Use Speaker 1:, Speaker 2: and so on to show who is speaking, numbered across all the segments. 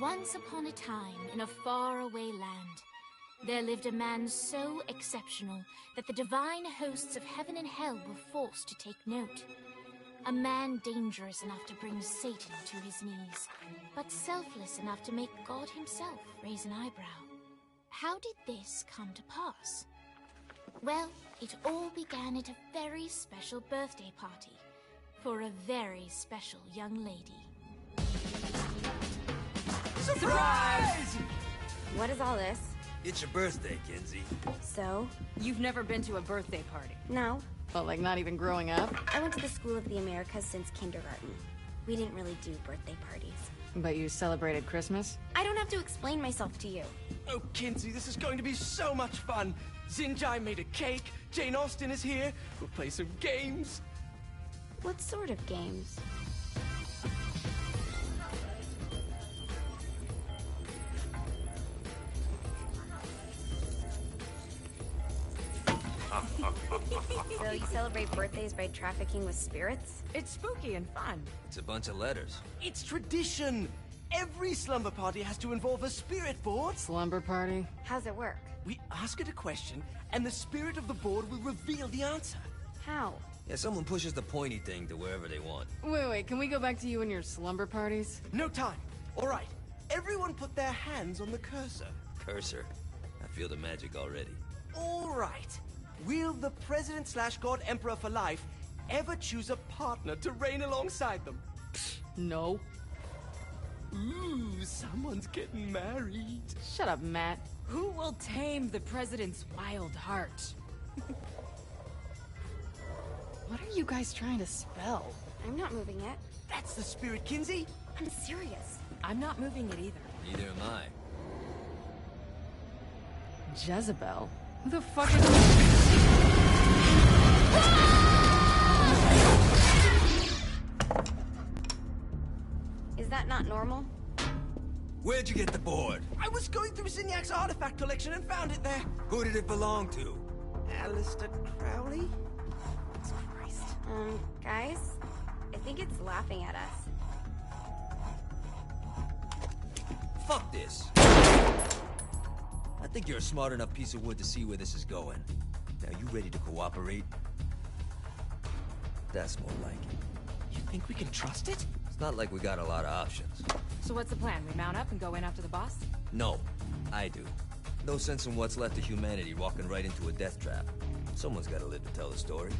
Speaker 1: Once upon a time, in a faraway land, there lived a man so exceptional that the divine hosts of heaven and hell were forced to take note. A man dangerous enough to bring Satan to his knees, but selfless enough to make God himself raise an eyebrow. How did this come to pass? Well, it all began at a very special birthday party for a very special young lady.
Speaker 2: Surprise!
Speaker 3: What is all this?
Speaker 2: It's your birthday, Kinsey.
Speaker 3: So?
Speaker 4: You've never been to a birthday party?
Speaker 3: No.
Speaker 4: Well, like not even growing up?
Speaker 3: I went to the School of the Americas since kindergarten. We didn't really do birthday parties.
Speaker 4: But you celebrated Christmas?
Speaker 3: I don't have to explain myself to you.
Speaker 5: Oh, Kinsey, this is going to be so much fun. Zinjai made a cake, Jane Austen is here, we'll play some games.
Speaker 3: What sort of games? So you celebrate birthdays by trafficking with spirits?
Speaker 4: It's spooky and fun.
Speaker 2: It's a bunch of letters.
Speaker 5: It's tradition. Every slumber party has to involve a spirit board.
Speaker 4: Slumber party?
Speaker 3: How's it work?
Speaker 5: We ask it a question, and the spirit of the board will reveal the answer.
Speaker 3: How?
Speaker 2: Yeah, someone pushes the pointy thing to wherever they want.
Speaker 4: Wait, can we go back to you and your slumber parties?
Speaker 5: No time. All right. Everyone put their hands on the cursor.
Speaker 2: Cursor. I feel the magic already.
Speaker 5: All right. Will the President/God Emperor for life ever choose a partner to reign alongside them?
Speaker 4: No.
Speaker 5: Ooh, someone's getting married.
Speaker 4: Shut up, Matt.
Speaker 6: Who will tame the president's wild heart?
Speaker 4: What are you guys trying to spell?
Speaker 3: I'm not moving it.
Speaker 5: That's the spirit, Kinsey.
Speaker 3: I'm serious.
Speaker 6: I'm not moving it either.
Speaker 2: Neither am I.
Speaker 4: Jezebel? Who the fuck is...
Speaker 3: Is that not normal?
Speaker 2: Where'd you get the board?
Speaker 5: I was going through Zignac's artifact collection and found it there.
Speaker 2: Who did it belong to?
Speaker 5: Alistair Crowley? Christ.
Speaker 3: Guys? I think it's laughing at us.
Speaker 2: Fuck this. I think you're a smart enough piece of wood to see where this is going. Now, you ready to cooperate? That's more like it.
Speaker 5: You think we can trust it?
Speaker 2: It's not like we got a lot of options.
Speaker 6: So what's the plan? We mount up and go in after the boss?
Speaker 2: No, I do. No sense in what's left of humanity walking right into a death trap. Someone's gotta live to tell the story.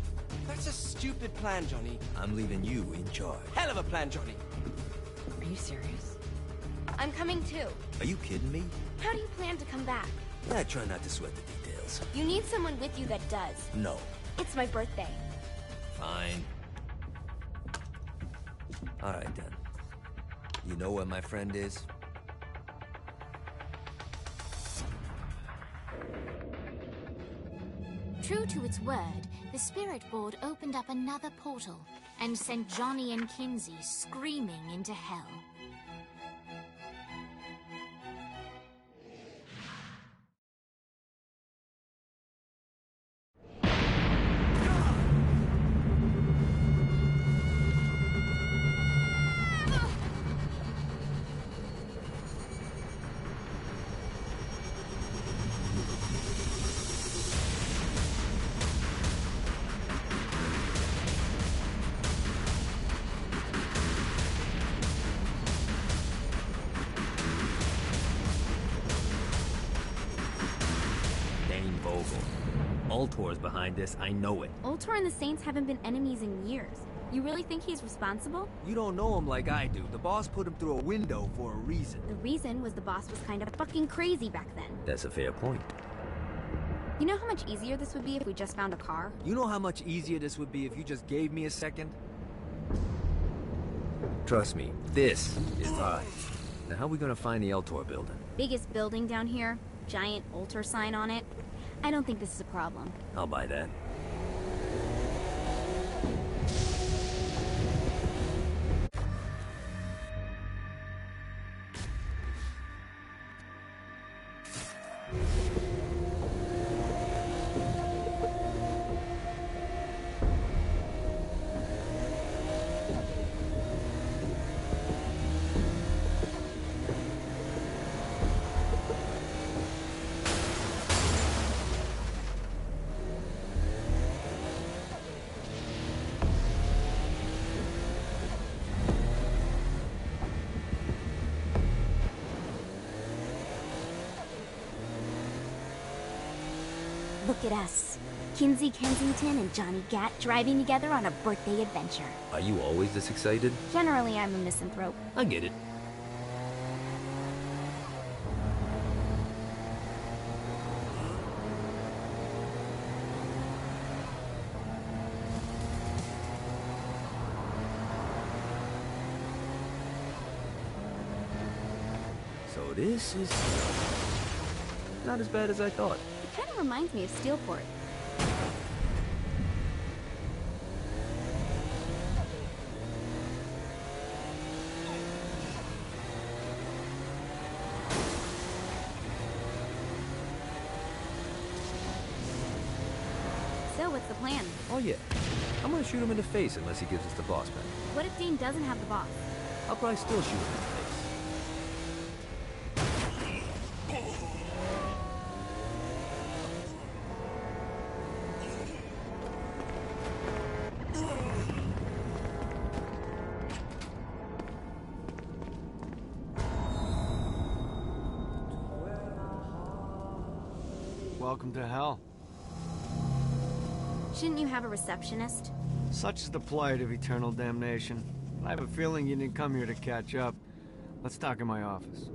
Speaker 5: That's a stupid plan, Johnny.
Speaker 2: I'm leaving you in charge.
Speaker 5: Hell of a plan, Johnny.
Speaker 6: Are you serious?
Speaker 3: I'm coming too.
Speaker 2: Are you kidding me?
Speaker 3: How do you plan to come back?
Speaker 2: I try not to sweat the details.
Speaker 3: You need someone with you that does.
Speaker 2: No.
Speaker 3: It's my birthday.
Speaker 2: Fine. Alright then. You know where my friend is?
Speaker 1: True to its word, the spirit board opened up another portal and sent Johnny and Kinsey screaming into hell.
Speaker 2: Ultor's behind this, I know it.
Speaker 3: Ultor and the Saints haven't been enemies in years. You really think he's responsible?
Speaker 2: You don't know him like I do. The boss put him through a window for a reason.
Speaker 3: The reason was the boss was kind of fucking crazy back then.
Speaker 2: That's a fair point.
Speaker 3: You know how much easier this would be if we just found a car?
Speaker 2: You know how much easier this would be if you just gave me a second? Trust me, this is hard. Now how are we gonna find the Ultor building?
Speaker 3: Biggest building down here, giant Ultor sign on it. I don't think this is a problem.
Speaker 2: I'll buy that.
Speaker 3: Look at us. Kinsey Kensington and Johnny Gat driving together on a birthday adventure.
Speaker 2: Are you always this excited?
Speaker 3: Generally, I'm a misanthrope.
Speaker 2: I get it. So this is not as bad as I thought.
Speaker 3: It kind of reminds me of Steelport. So, what's the plan?
Speaker 2: Oh yeah, I'm gonna shoot him in the face unless he gives us the boss back.
Speaker 3: What if Dane doesn't have the boss?
Speaker 2: I'll probably still shoot him in the face.
Speaker 7: Welcome to hell.
Speaker 3: Shouldn't you have a receptionist?
Speaker 7: Such is the plight of eternal damnation. I have a feeling you didn't come here to catch up. Let's talk in my office.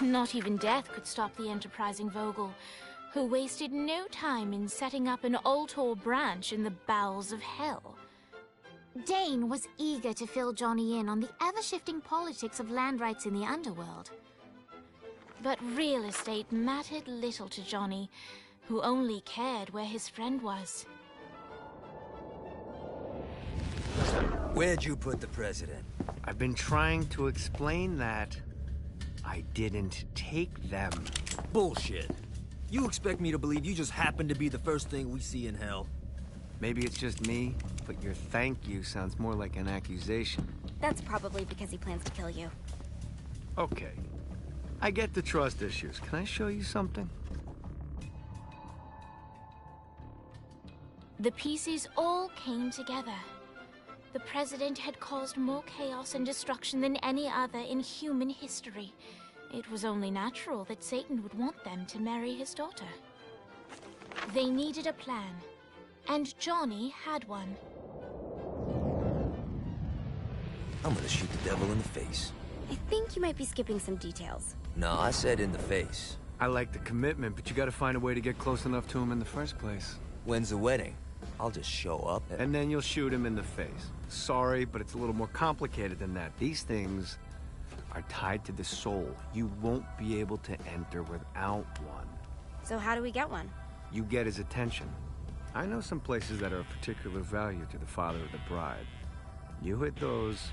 Speaker 1: Not even death could stop the enterprising Vogel, who wasted no time in setting up an Ultor branch in the bowels of hell. Dane was eager to fill Johnny in on the ever-shifting politics of land rights in the underworld. But real estate mattered little to Johnny, who only cared where his friend was.
Speaker 2: Where'd you put the president?
Speaker 7: I've been trying to explain that. I didn't take them.
Speaker 2: Bullshit. You expect me to believe you just happened to be the first thing we see in hell?
Speaker 7: Maybe it's just me, but your thank you sounds more like an accusation.
Speaker 3: That's probably because he plans to kill you.
Speaker 7: Okay. I get the trust issues. Can I show you something?
Speaker 1: The pieces all came together. The president had caused more chaos and destruction than any other in human history. It was only natural that Satan would want them to marry his daughter. They needed a plan, and Johnny had one.
Speaker 2: I'm gonna shoot the devil in the face.
Speaker 3: I think you might be skipping some details.
Speaker 2: No, I said in the face.
Speaker 7: I like the commitment, but you gotta find a way to get close enough to him in the first place.
Speaker 2: When's the wedding? I'll just show up
Speaker 7: And then you'll shoot him in the face. Sorry, but it's a little more complicated than that. These things are tied to the soul. You won't be able to enter without one.
Speaker 3: So how do we get one?
Speaker 7: You get his attention. I know some places that are of particular value to the father of the bride. You hit those,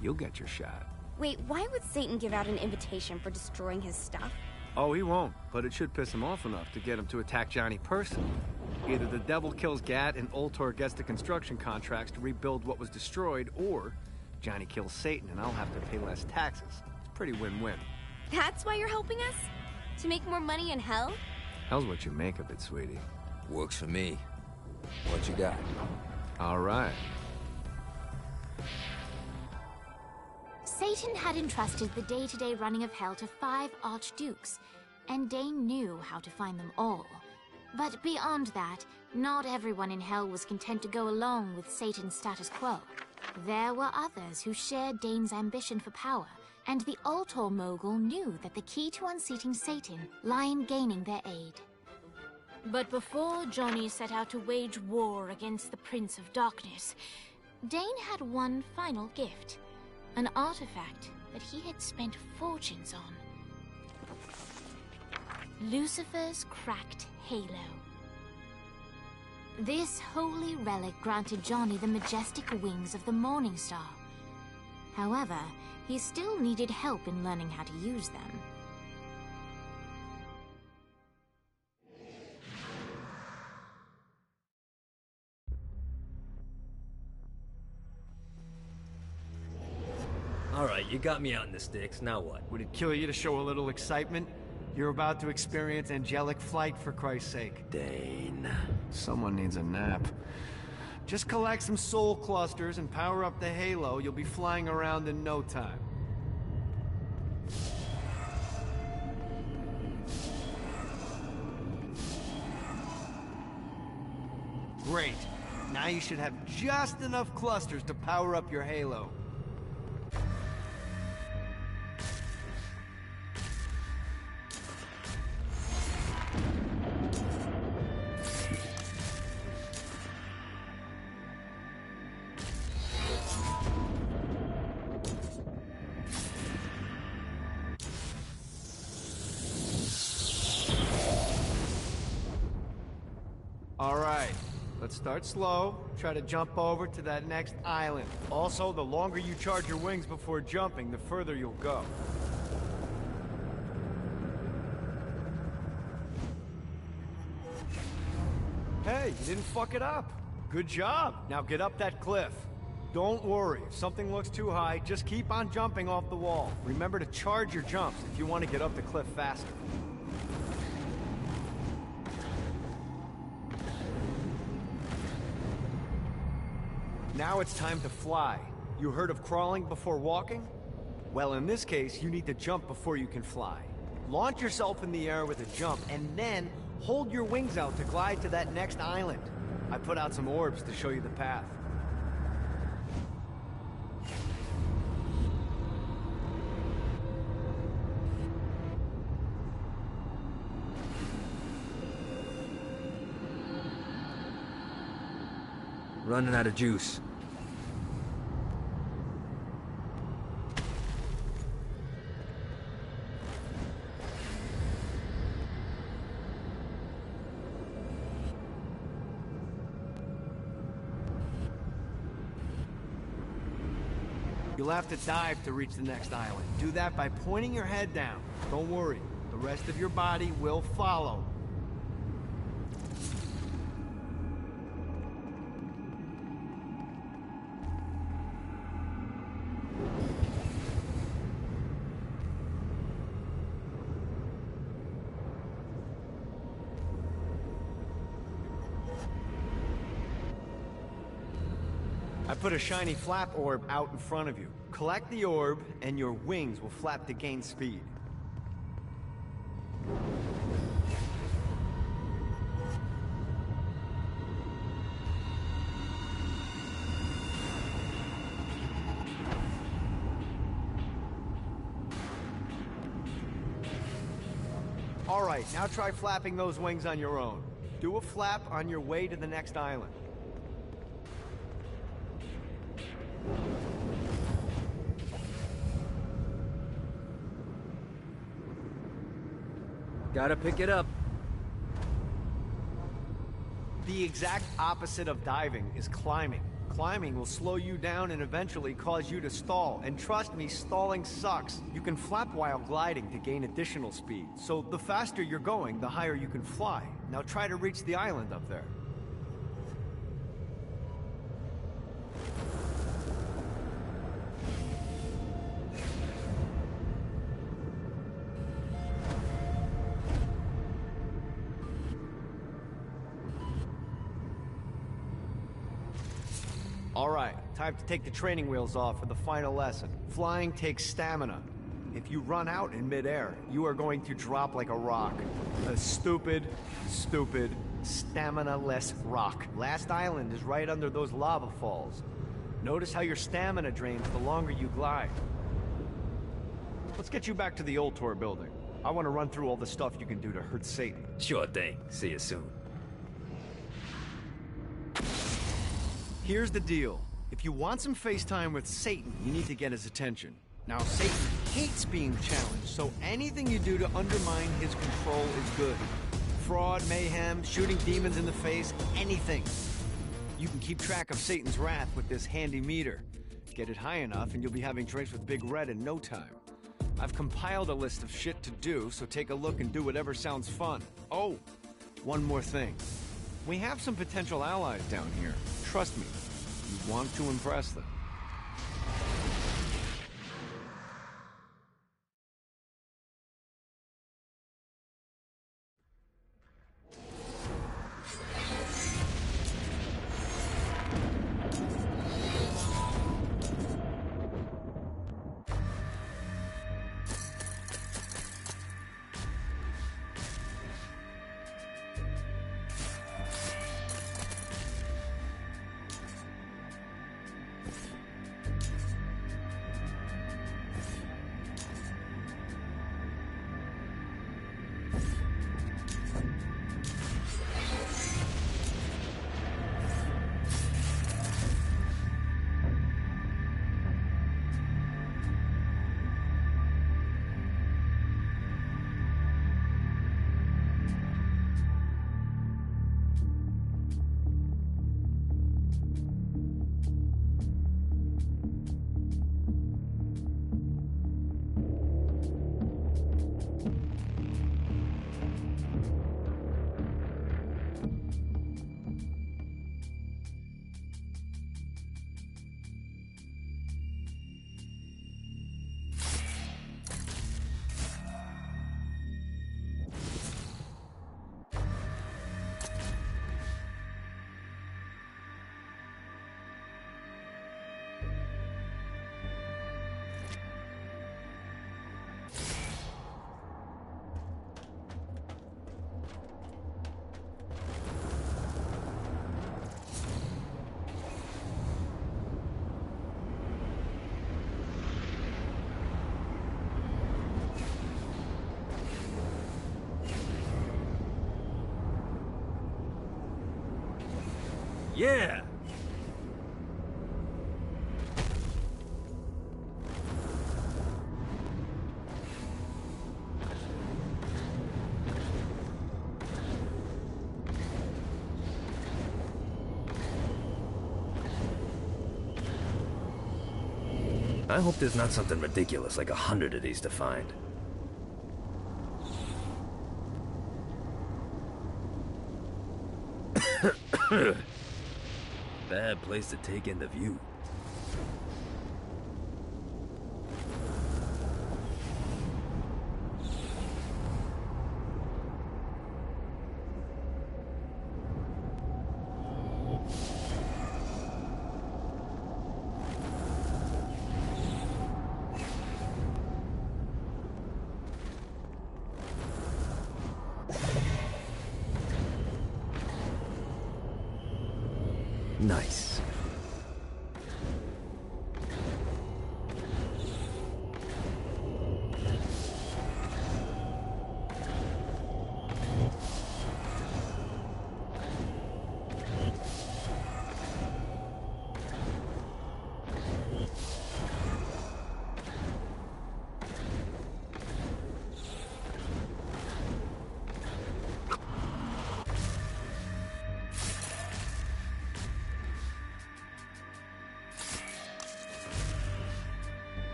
Speaker 7: you'll get your shot.
Speaker 3: Wait, why would Satan give out an invitation for destroying his stuff?
Speaker 7: Oh, he won't, but it should piss him off enough to get him to attack Johnny personally. Either the devil kills Gat and Ultor gets the construction contracts to rebuild what was destroyed, or Johnny kills Satan and I'll have to pay less taxes. It's pretty win-win.
Speaker 3: That's why you're helping us? To make more money in hell?
Speaker 7: Hell's what you make of it, sweetie.
Speaker 2: Works for me. What you got?
Speaker 7: All right.
Speaker 1: Satan had entrusted the day-to-day running of hell to 5 archdukes, and Dane knew how to find them all. But beyond that, not everyone in hell was content to go along with Satan's status quo. There were others who shared Dane's ambition for power, and the Ultor mogul knew that the key to unseating Satan lay in gaining their aid. But before Johnny set out to wage war against the Prince of Darkness, Dane had one final gift. An artifact that he had spent fortunes on. Lucifer's cracked halo. This holy relic granted Johnny the majestic wings of the Morning Star. However, he still needed help in learning how to use them.
Speaker 5: Alright, you got me out in the sticks, now what?
Speaker 7: Would it kill you to show a little excitement? You're about to experience angelic flight, for Christ's sake.
Speaker 2: Dane.
Speaker 7: Someone needs a nap. Just collect some soul clusters and power up the halo. You'll be flying around in no time. Great. Now you should have just enough clusters to power up your halo. All right, let's start slow. Try to jump over to that next island. Also, the longer you charge your wings before jumping, the further you'll go. Hey, you didn't fuck it up. Good job. Now get up that cliff. Don't worry, if something looks too high, just keep on jumping off the wall. Remember to charge your jumps if you want to get up the cliff faster. Now it's time to fly. You heard of crawling before walking? Well, in this case, you need to jump before you can fly. Launch yourself in the air with a jump, and then hold your wings out to glide to that next island. I put out some orbs to show you the path.
Speaker 2: Running out of juice.
Speaker 7: You'll have to dive to reach the next island. Do that by pointing your head down. Don't worry, the rest of your body will follow. I put a shiny flap orb out in front of you. Collect the orb, and your wings will flap to gain speed. All right, now try flapping those wings on your own. Do a flap on your way to the next island.
Speaker 2: Gotta pick it up.
Speaker 7: The exact opposite of diving is climbing. Climbing will slow you down and eventually cause you to stall. And trust me, stalling sucks. You can flap while gliding to gain additional speed. So the faster you're going, the higher you can fly. Now try to reach the island up there. All right, time to take the training wheels off for the final lesson. Flying takes stamina. If you run out in midair, you are going to drop like a rock. A stupid, stamina-less rock. Last island is right under those lava falls. Notice how your stamina drains the longer you glide. Let's get you back to the Ultor building. I want to run through all the stuff you can do to hurt Satan.
Speaker 2: Sure thing. See you soon.
Speaker 7: Here's the deal. If you want some FaceTime with Satan, you need to get his attention. Now, Satan hates being challenged, so anything you do to undermine his control is good. Fraud, mayhem, shooting demons in the face, anything. You can keep track of Satan's wrath with this handy meter. Get it high enough and you'll be having drinks with Big Red in no time. I've compiled a list of shit to do, so take a look and do whatever sounds fun. Oh, one more thing. We have some potential allies down here. Trust me, you want to impress them.
Speaker 2: Yeah! I hope there's not something ridiculous like 100 of these to find. Bad place to take in the view. Nice.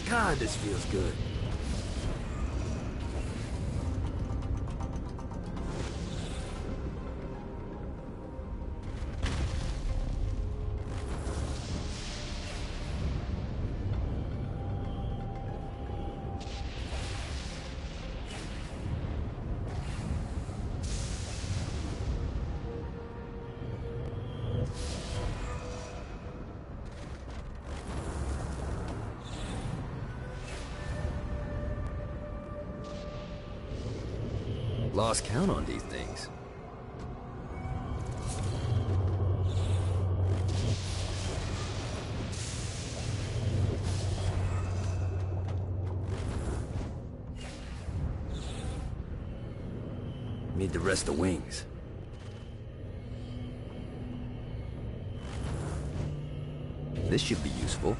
Speaker 2: God, this feels good. Lost count on these things. Need to rest the wings. This should be useful.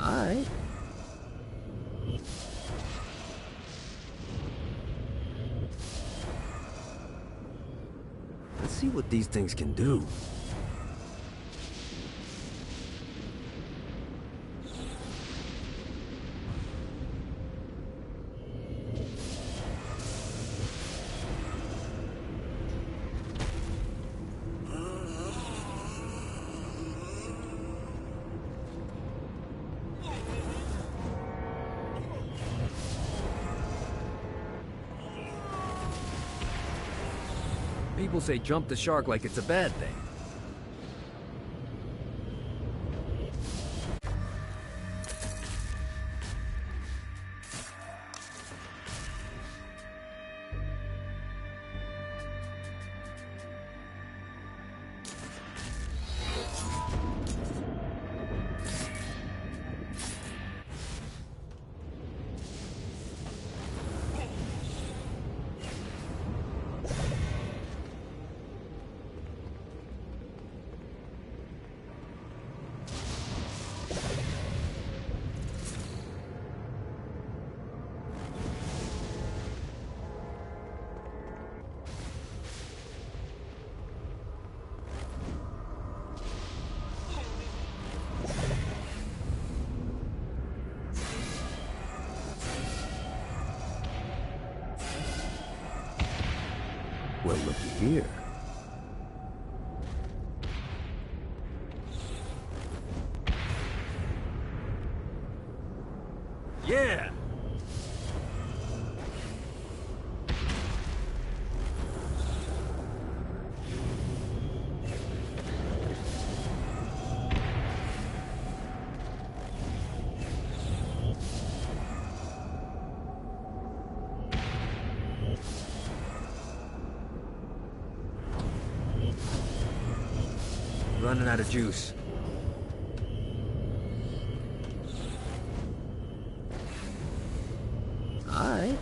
Speaker 2: Alright. Let's see what these things can do. People say jump the shark like it's a bad thing.
Speaker 7: here?
Speaker 2: Yeah! Running out of juice. Alright.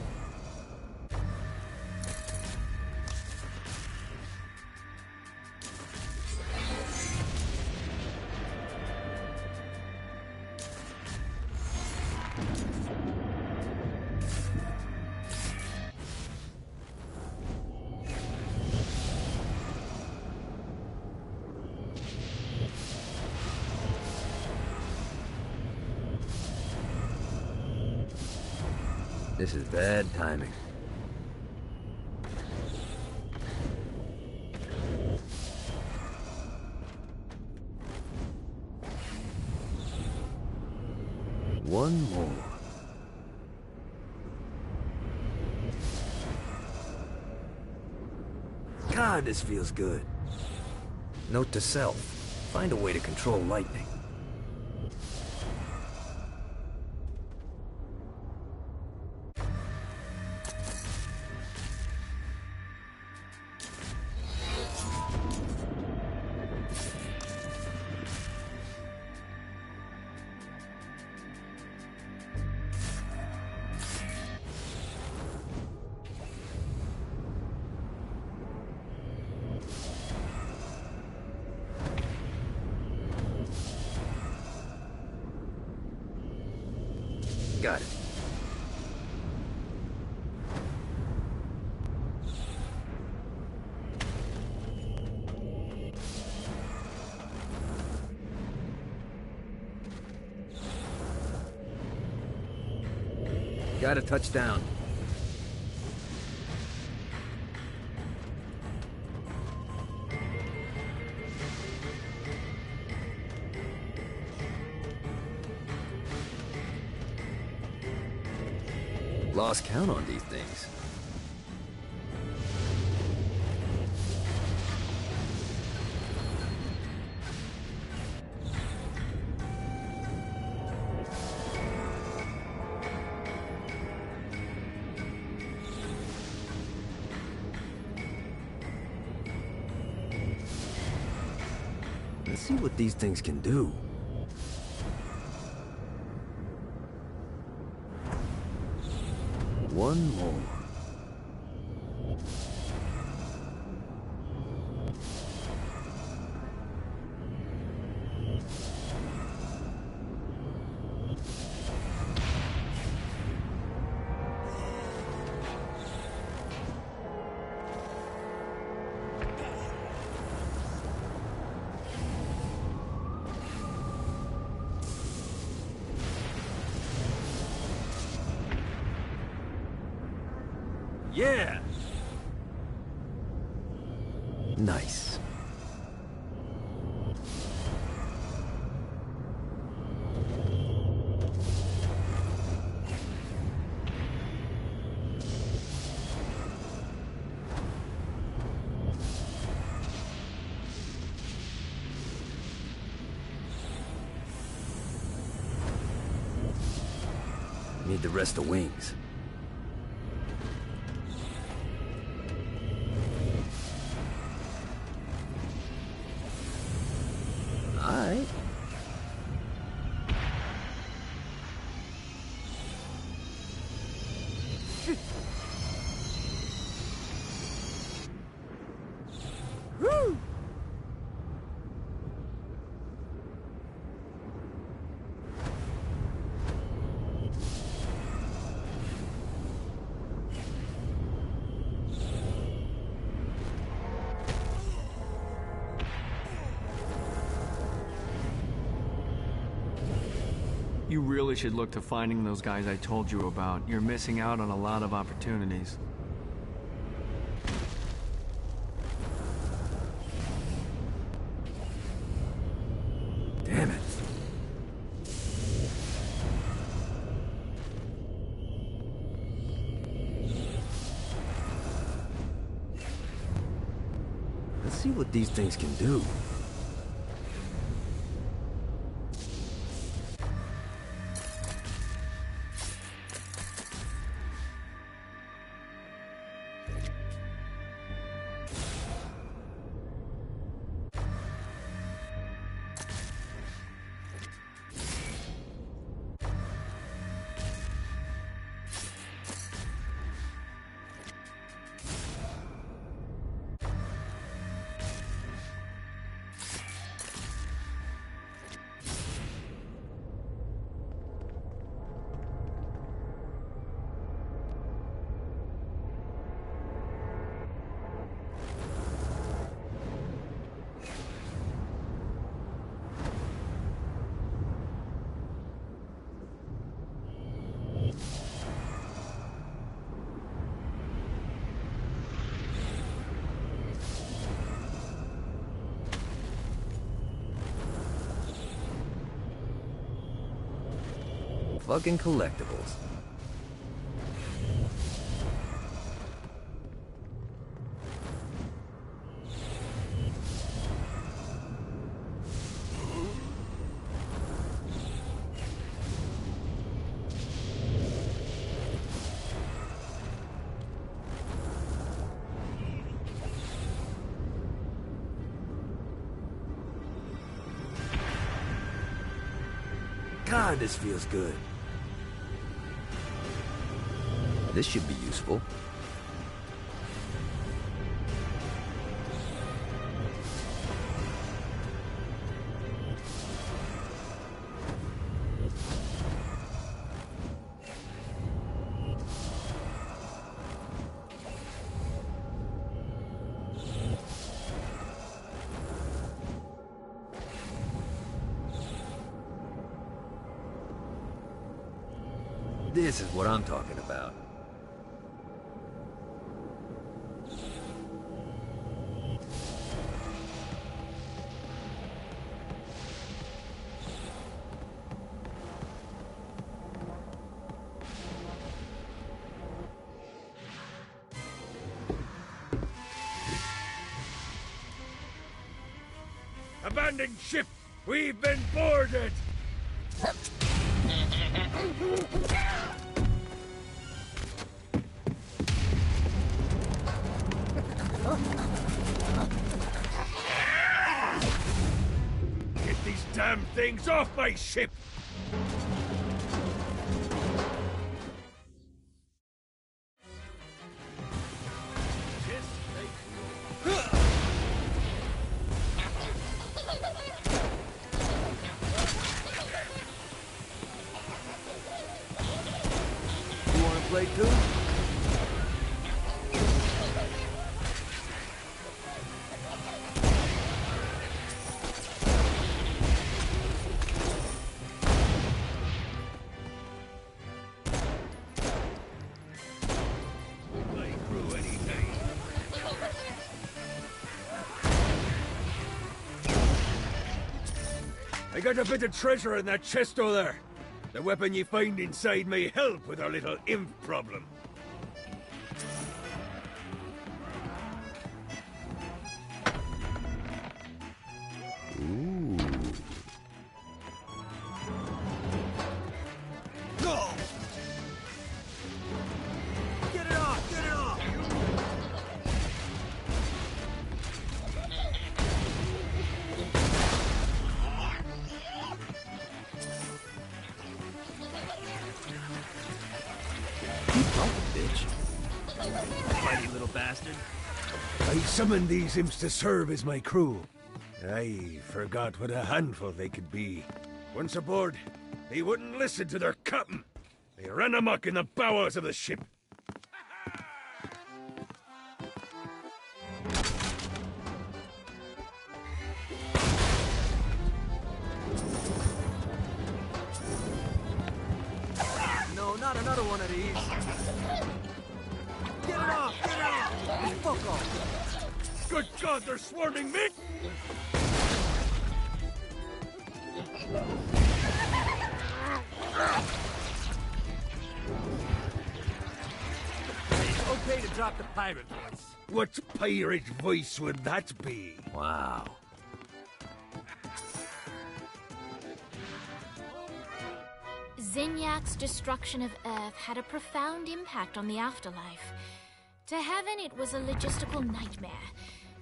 Speaker 2: This is bad timing. One more. God, this feels good. Note to self. Find a way to control lightning. Got it. Got a touchdown. Lost count on these things. Let's see what these things can do. One more. Yeah! Nice. Need the rest of wings. Alright. Woo!
Speaker 7: You really should look to finding those guys I told you about. You're missing out on a lot of opportunities.
Speaker 2: see what these things can do. Fucking collectibles. God, this feels good. This should be useful. This is what I'm talking about.
Speaker 8: Abandoned ship! We've been boarded! Get these damn things off my ship!
Speaker 2: Play too?
Speaker 8: Play through any day. I got a bit of treasure in that chest over there. The weapon you find inside may help with our little imp problem.
Speaker 2: Ooh. Go! Get it off! Get it off!
Speaker 8: Mighty little bastard. I summoned these imps to serve as my crew. I forgot what a handful they could be. Once aboard, they wouldn't listen to their captain. They ran amok in the bowels of the ship.
Speaker 2: No, not another one of these. Get it off! Get it off! Fuck off!
Speaker 8: Good God, they're swarming me!
Speaker 2: It's okay to drop the pirate voice.
Speaker 8: What pirate voice would that be?
Speaker 2: Wow.
Speaker 1: Zinyak's destruction of Earth had a profound impact on the afterlife. To heaven, it was a logistical nightmare.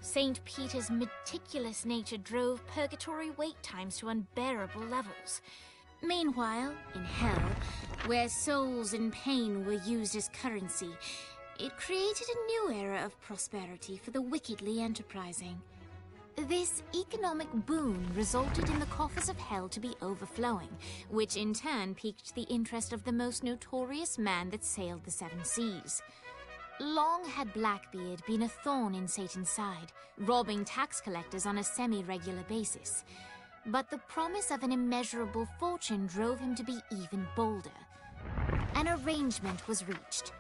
Speaker 1: St. Peter's meticulous nature drove purgatory wait times to unbearable levels. Meanwhile, in hell, where souls in pain were used as currency, it created a new era of prosperity for the wickedly enterprising. This economic boon resulted in the coffers of hell to be overflowing, which in turn piqued the interest of the most notorious man that sailed the seven seas. Long had Blackbeard been a thorn in Satan's side, robbing tax collectors on a semi-regular basis. But the promise of an immeasurable fortune drove him to be even bolder. An arrangement was reached.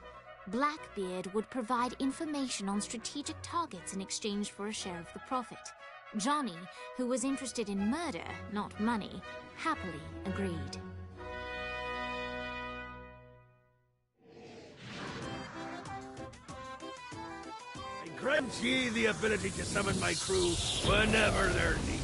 Speaker 1: Blackbeard would provide information on strategic targets in exchange for a share of the profit. Johnny, who was interested in murder, not money, happily agreed.
Speaker 8: I grant ye the ability to summon my crew whenever they're needed.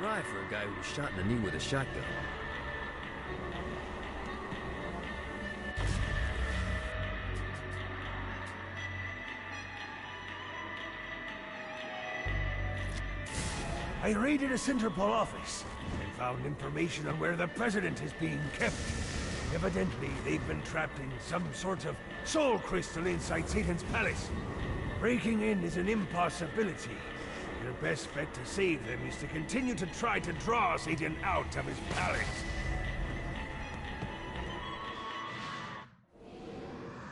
Speaker 2: Right for a guy who was shot in the knee with a shotgun.
Speaker 8: I raided a Interpol office and found information on where the president is being kept. Evidently, they've been trapped in some sort of soul crystal inside Satan's palace. Breaking in is an impossibility. Your best bet to save them is to continue to try to draw Satan out of his palace.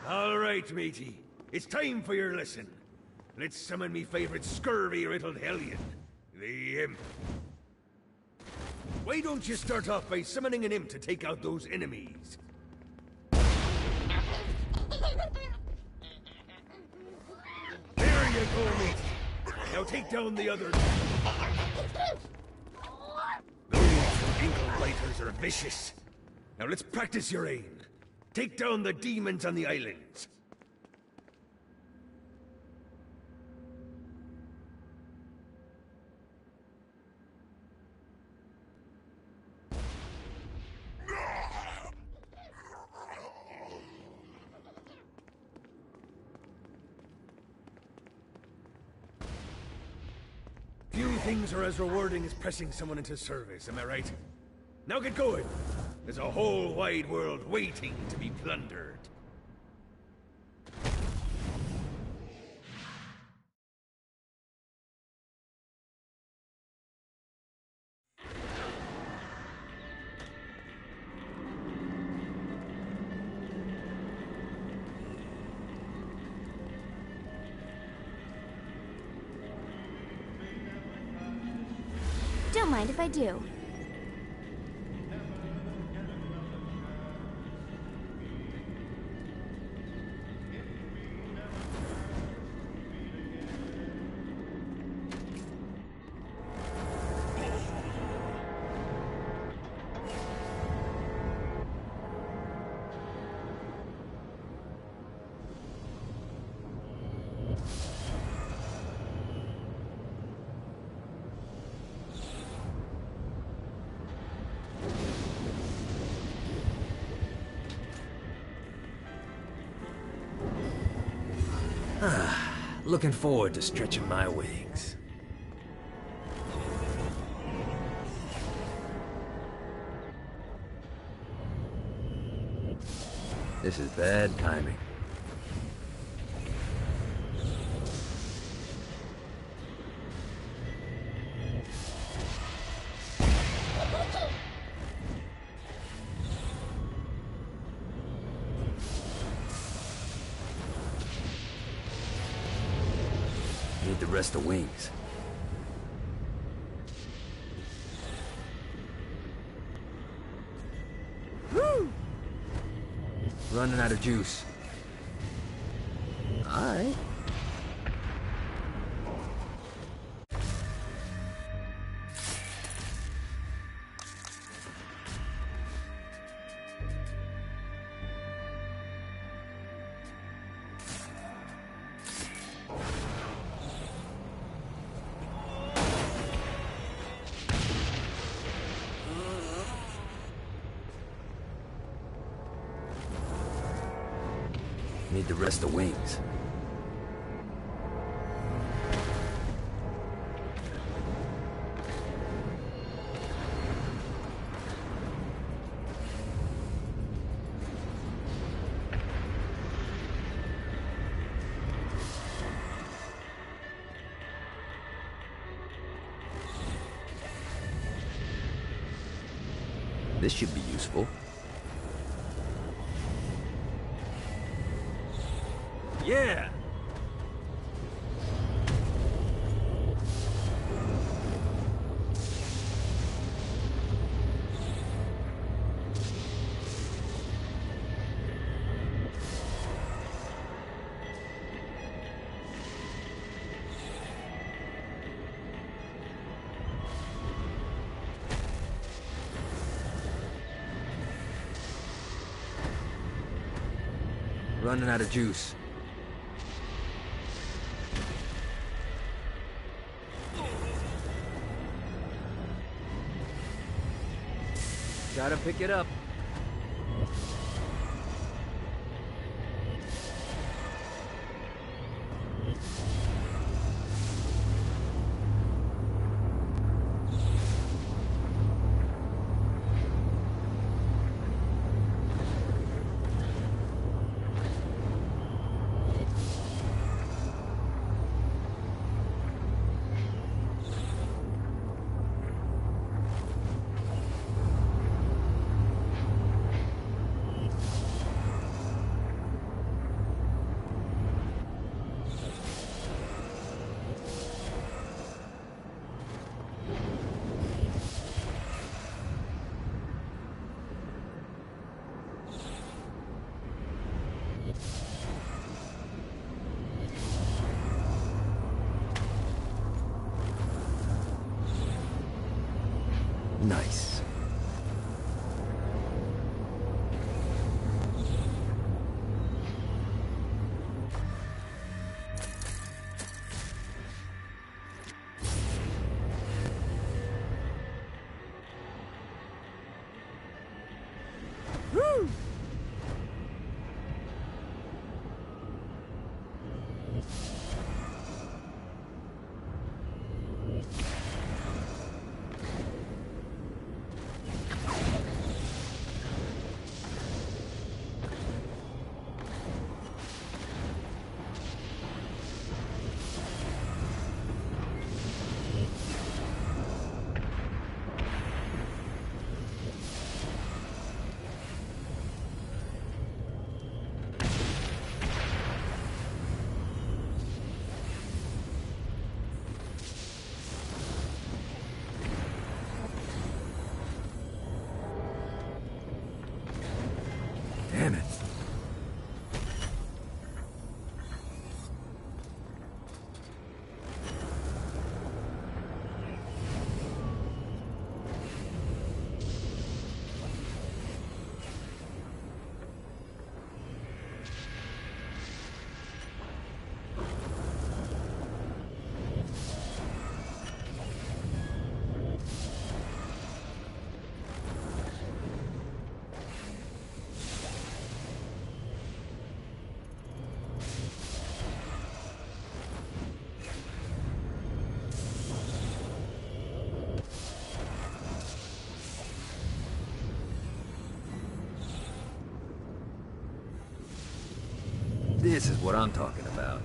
Speaker 8: All right, matey. It's time for your lesson. Let's summon me favorite scurvy-riddled hellion, the Imp. Why don't you start off by summoning an Imp to take out those enemies? There you go, matey. Now take down the other... Those ankle-biters are vicious. Now let's practice your aim. Take down the demons on the islands. Few things are as rewarding as pressing someone into service, am I right? Now get going! There's a whole wide world waiting to be plundered.
Speaker 3: Don't mind if I do.
Speaker 2: Looking forward to stretching my wings. This is bad timing. Need the rest of wings. Running out of juice.
Speaker 8: Alright.
Speaker 2: Need the rest of wings. This should be useful.
Speaker 7: Yeah!
Speaker 2: Running out of juice.
Speaker 7: Gotta pick it up.
Speaker 2: Nice.
Speaker 7: Woo!
Speaker 2: Damn it. This is what I'm talking about.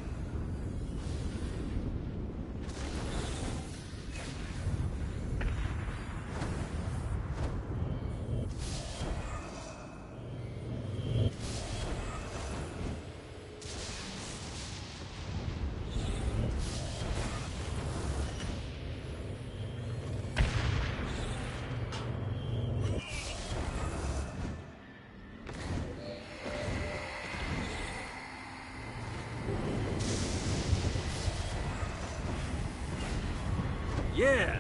Speaker 8: Yeah!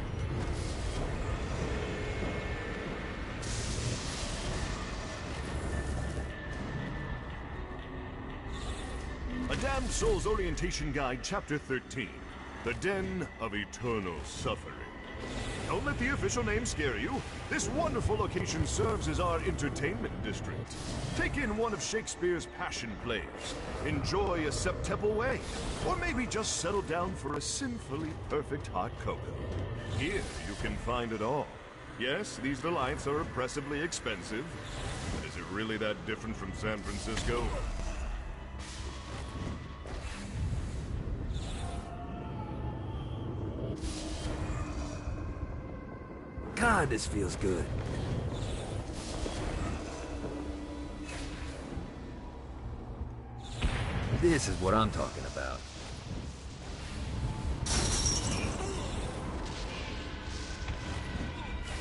Speaker 9: A Damned Soul's Orientation Guide, Chapter 13. The Den of Eternal Suffering. Don't let the official name scare you. This wonderful location serves as our entertainment district. Take in one of Shakespeare's passion plays. Enjoy a septuple way. Or maybe just settle down for a sinfully perfect hot cocoa. Here you can find it all. Yes, these delights are oppressively expensive. But is it really that different from San Francisco?
Speaker 8: God, this feels good.
Speaker 2: This is what I'm talking about.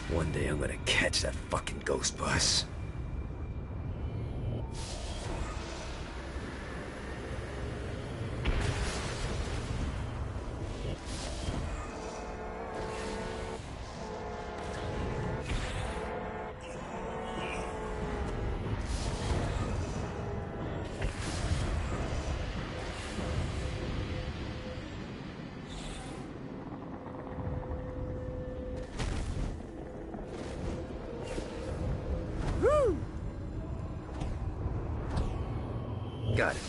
Speaker 2: One day I'm gonna catch that fucking ghost bus. Got it.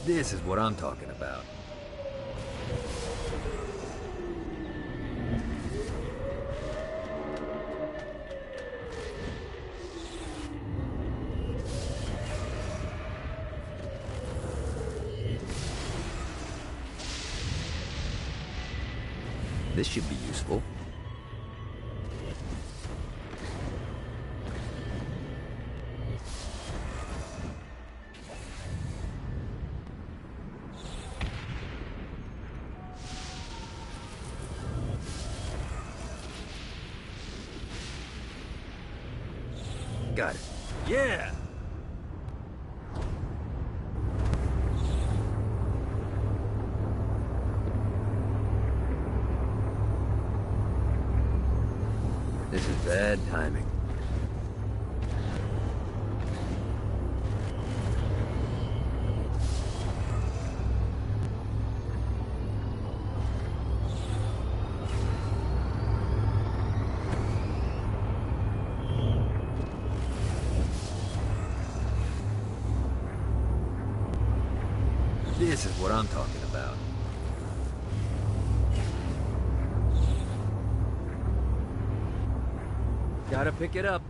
Speaker 2: This is what I'm talking about. This should be useful. Got it.
Speaker 8: Yeah!
Speaker 2: This is bad timing. This is what I'm talking about. Gotta pick it up.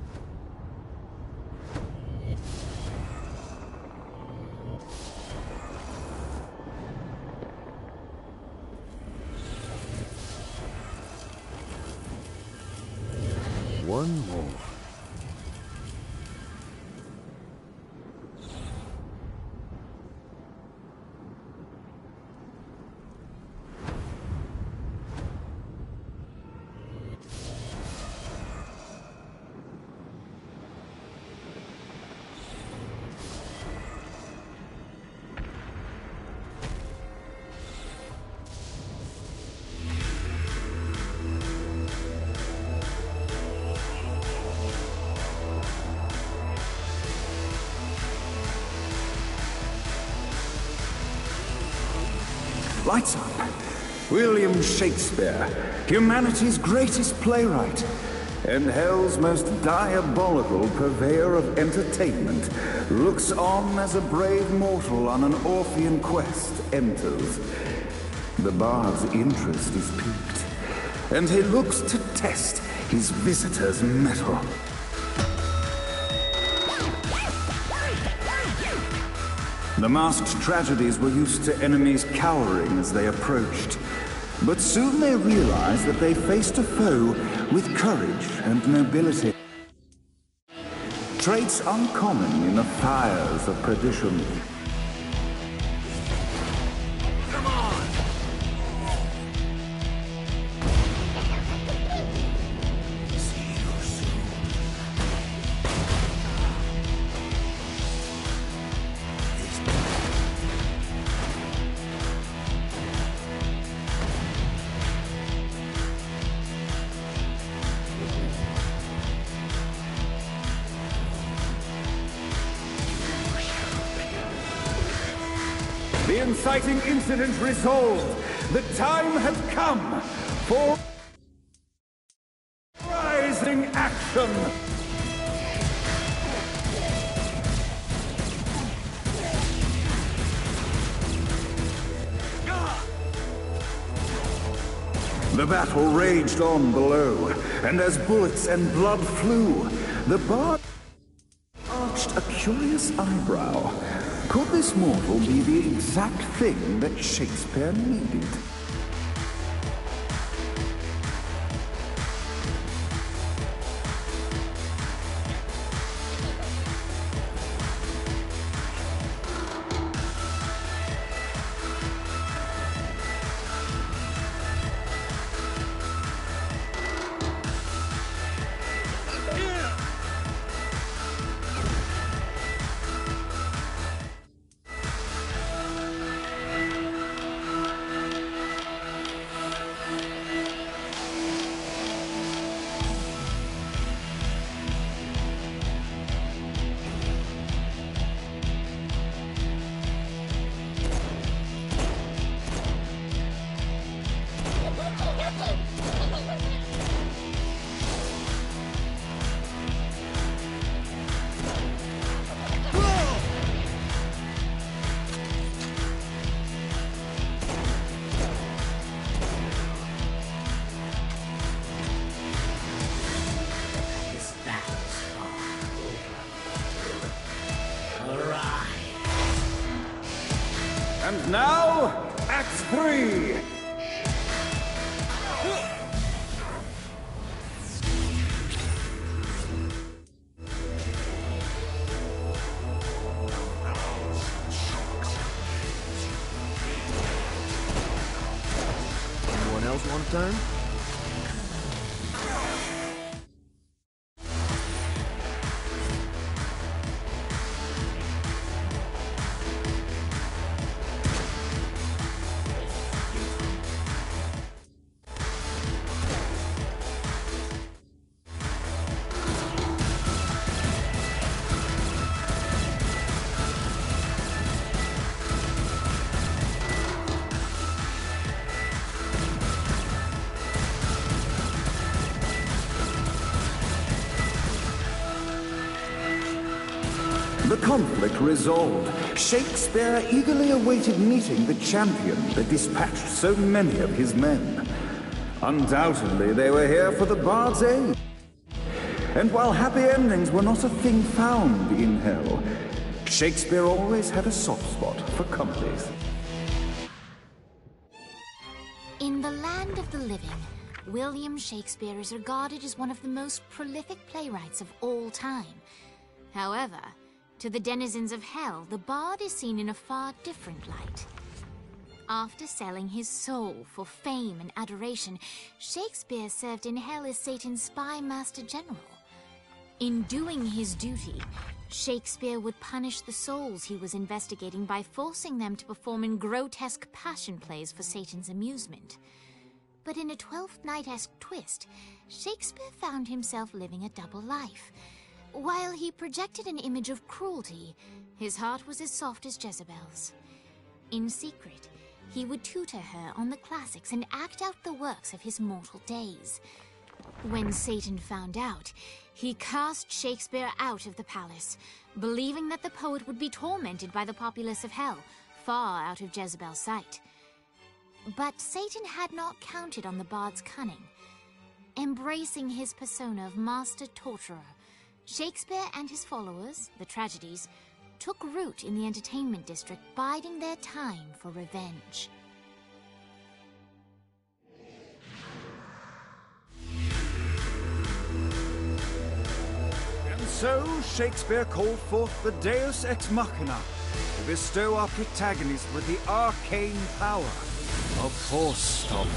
Speaker 2: One more.
Speaker 10: Lights up. William Shakespeare, humanity's greatest playwright, and hell's most diabolical purveyor of entertainment, looks on as a brave mortal on an Orphean quest enters. The bard's interest is piqued, and he looks to test his visitor's mettle. The masked tragedies were used to enemies cowering as they approached. But soon they realized that they faced a foe with courage and nobility. Traits uncommon in the fires of perdition.
Speaker 2: Come on! See you soon.
Speaker 10: The inciting incident resolved. The time had come for rising action. The battle raged on below, and as bullets and blood flew, the bard arched a curious eyebrow. Could this mortal be the exact thing that Shakespeare needed? And now, Act 3!
Speaker 2: Anyone else want a turn?
Speaker 10: The conflict resolved, Shakespeare eagerly awaited meeting the champion that dispatched so many of his men. Undoubtedly, they were here for the bard's aid. And while happy endings were not a thing found in hell, Shakespeare always had a soft spot for comedies.
Speaker 1: In the land of the living, William Shakespeare is regarded as one of the most prolific playwrights of all time. However, to the denizens of hell, the bard is seen in a far different light. After selling his soul for fame and adoration, Shakespeare served in hell as Satan's spy master general. In doing his duty, Shakespeare would punish the souls he was investigating by forcing them to perform in grotesque passion plays for Satan's amusement. But in a Twelfth Night-esque twist, Shakespeare found himself living a double life. While he projected an image of cruelty, his heart was as soft as Jezebel's. In secret, he would tutor her on the classics and act out the works of his mortal days. When Satan found out, he cast Shakespeare out of the palace, believing that the poet would be tormented by the populace of hell, far out of Jezebel's sight. But Satan had not counted on the bard's cunning. Embracing his persona of master torturer, Shakespeare and his followers, the tragedies, took root in the entertainment district, biding their time for revenge.
Speaker 10: So Shakespeare called forth the Deus Ex Machina to bestow our protagonist with the arcane power of Force Stomp.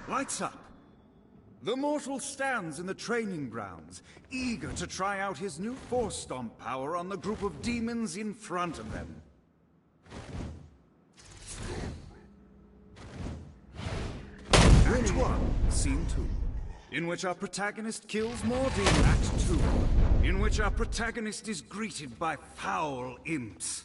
Speaker 10: Lights up. The mortal stands in the training grounds, eager to try out his new Force Stomp power on the group of demons in front of them. Act 1, Scene 2, in which our protagonist kills more demons. Act 2, in which our protagonist is greeted by foul imps.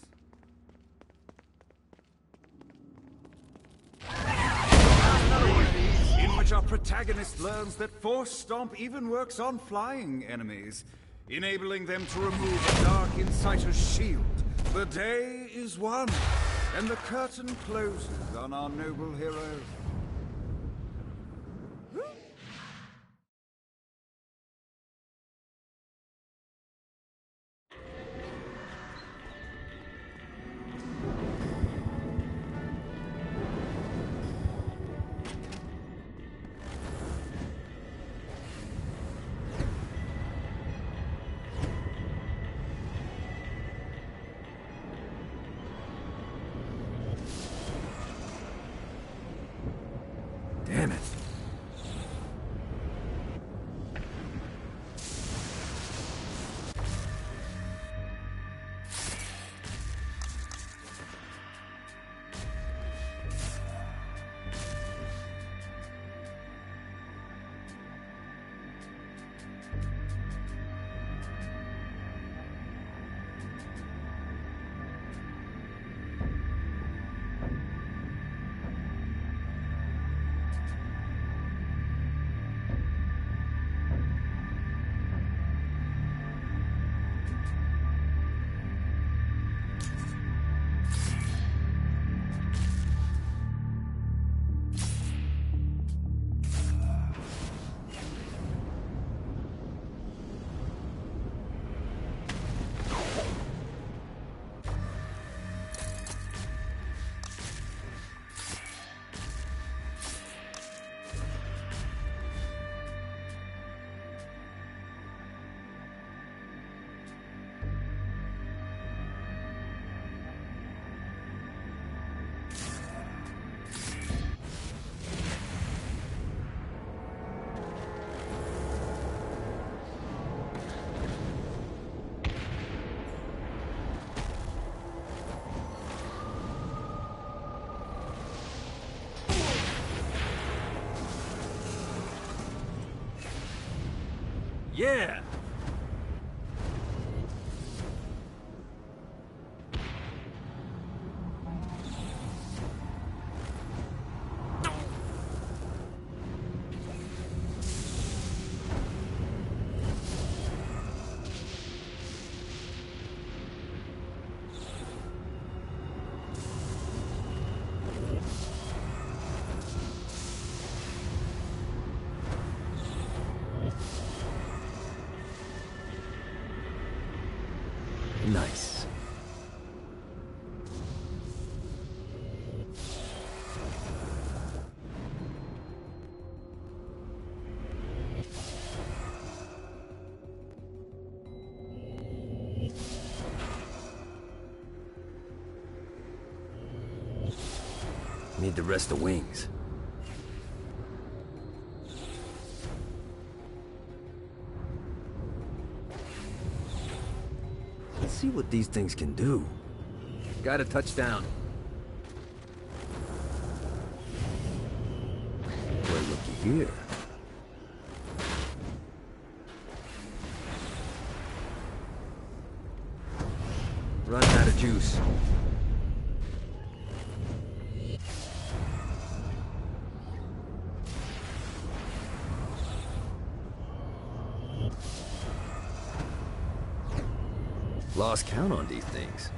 Speaker 10: In which our protagonist learns that Force Stomp even works on flying enemies, enabling them to remove a Dark Inciter's shield. The day is won, and the curtain closes on our noble hero.
Speaker 8: Damn it. Yeah!
Speaker 2: Nice. Need the rest of wings. Let's see what these things can do. Got a touchdown. Well, looky here. Run out of juice. Lost count on these things.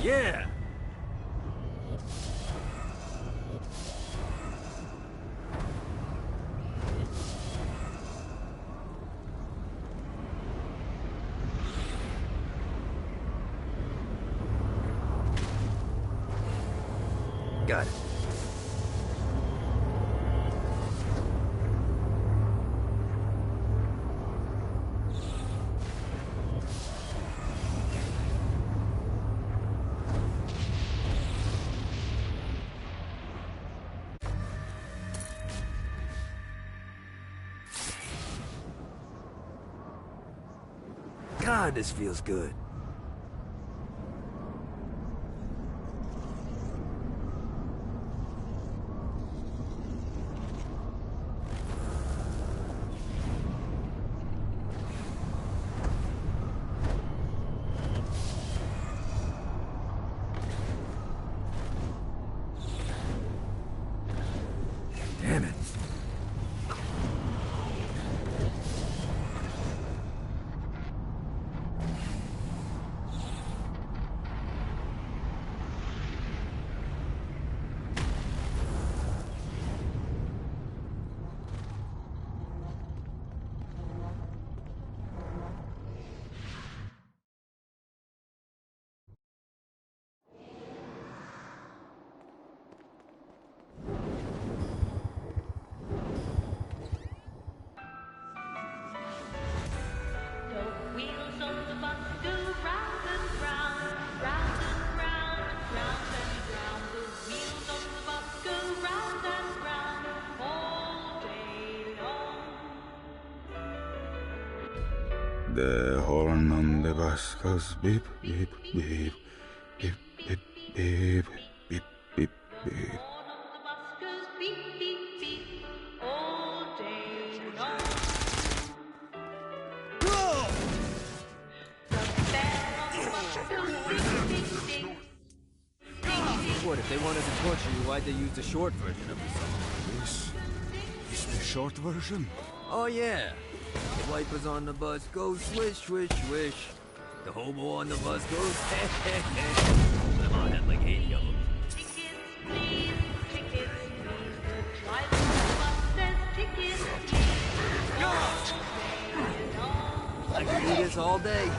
Speaker 2: Yeah! Got it. God, this feels good. Damn it.
Speaker 10: The horn on the bus goes beep, beep, beep, beep, beep, beep, beep, beep, beep.
Speaker 2: What, if they wanted to torture you, why'd they use the short version of the song?
Speaker 10: This is the short version.
Speaker 2: Oh, yeah. The wipers on the bus go swish, swish, swish. The hobo on the bus goes hey, hey, hey. Come on, had like 80 of them. I could do this all day.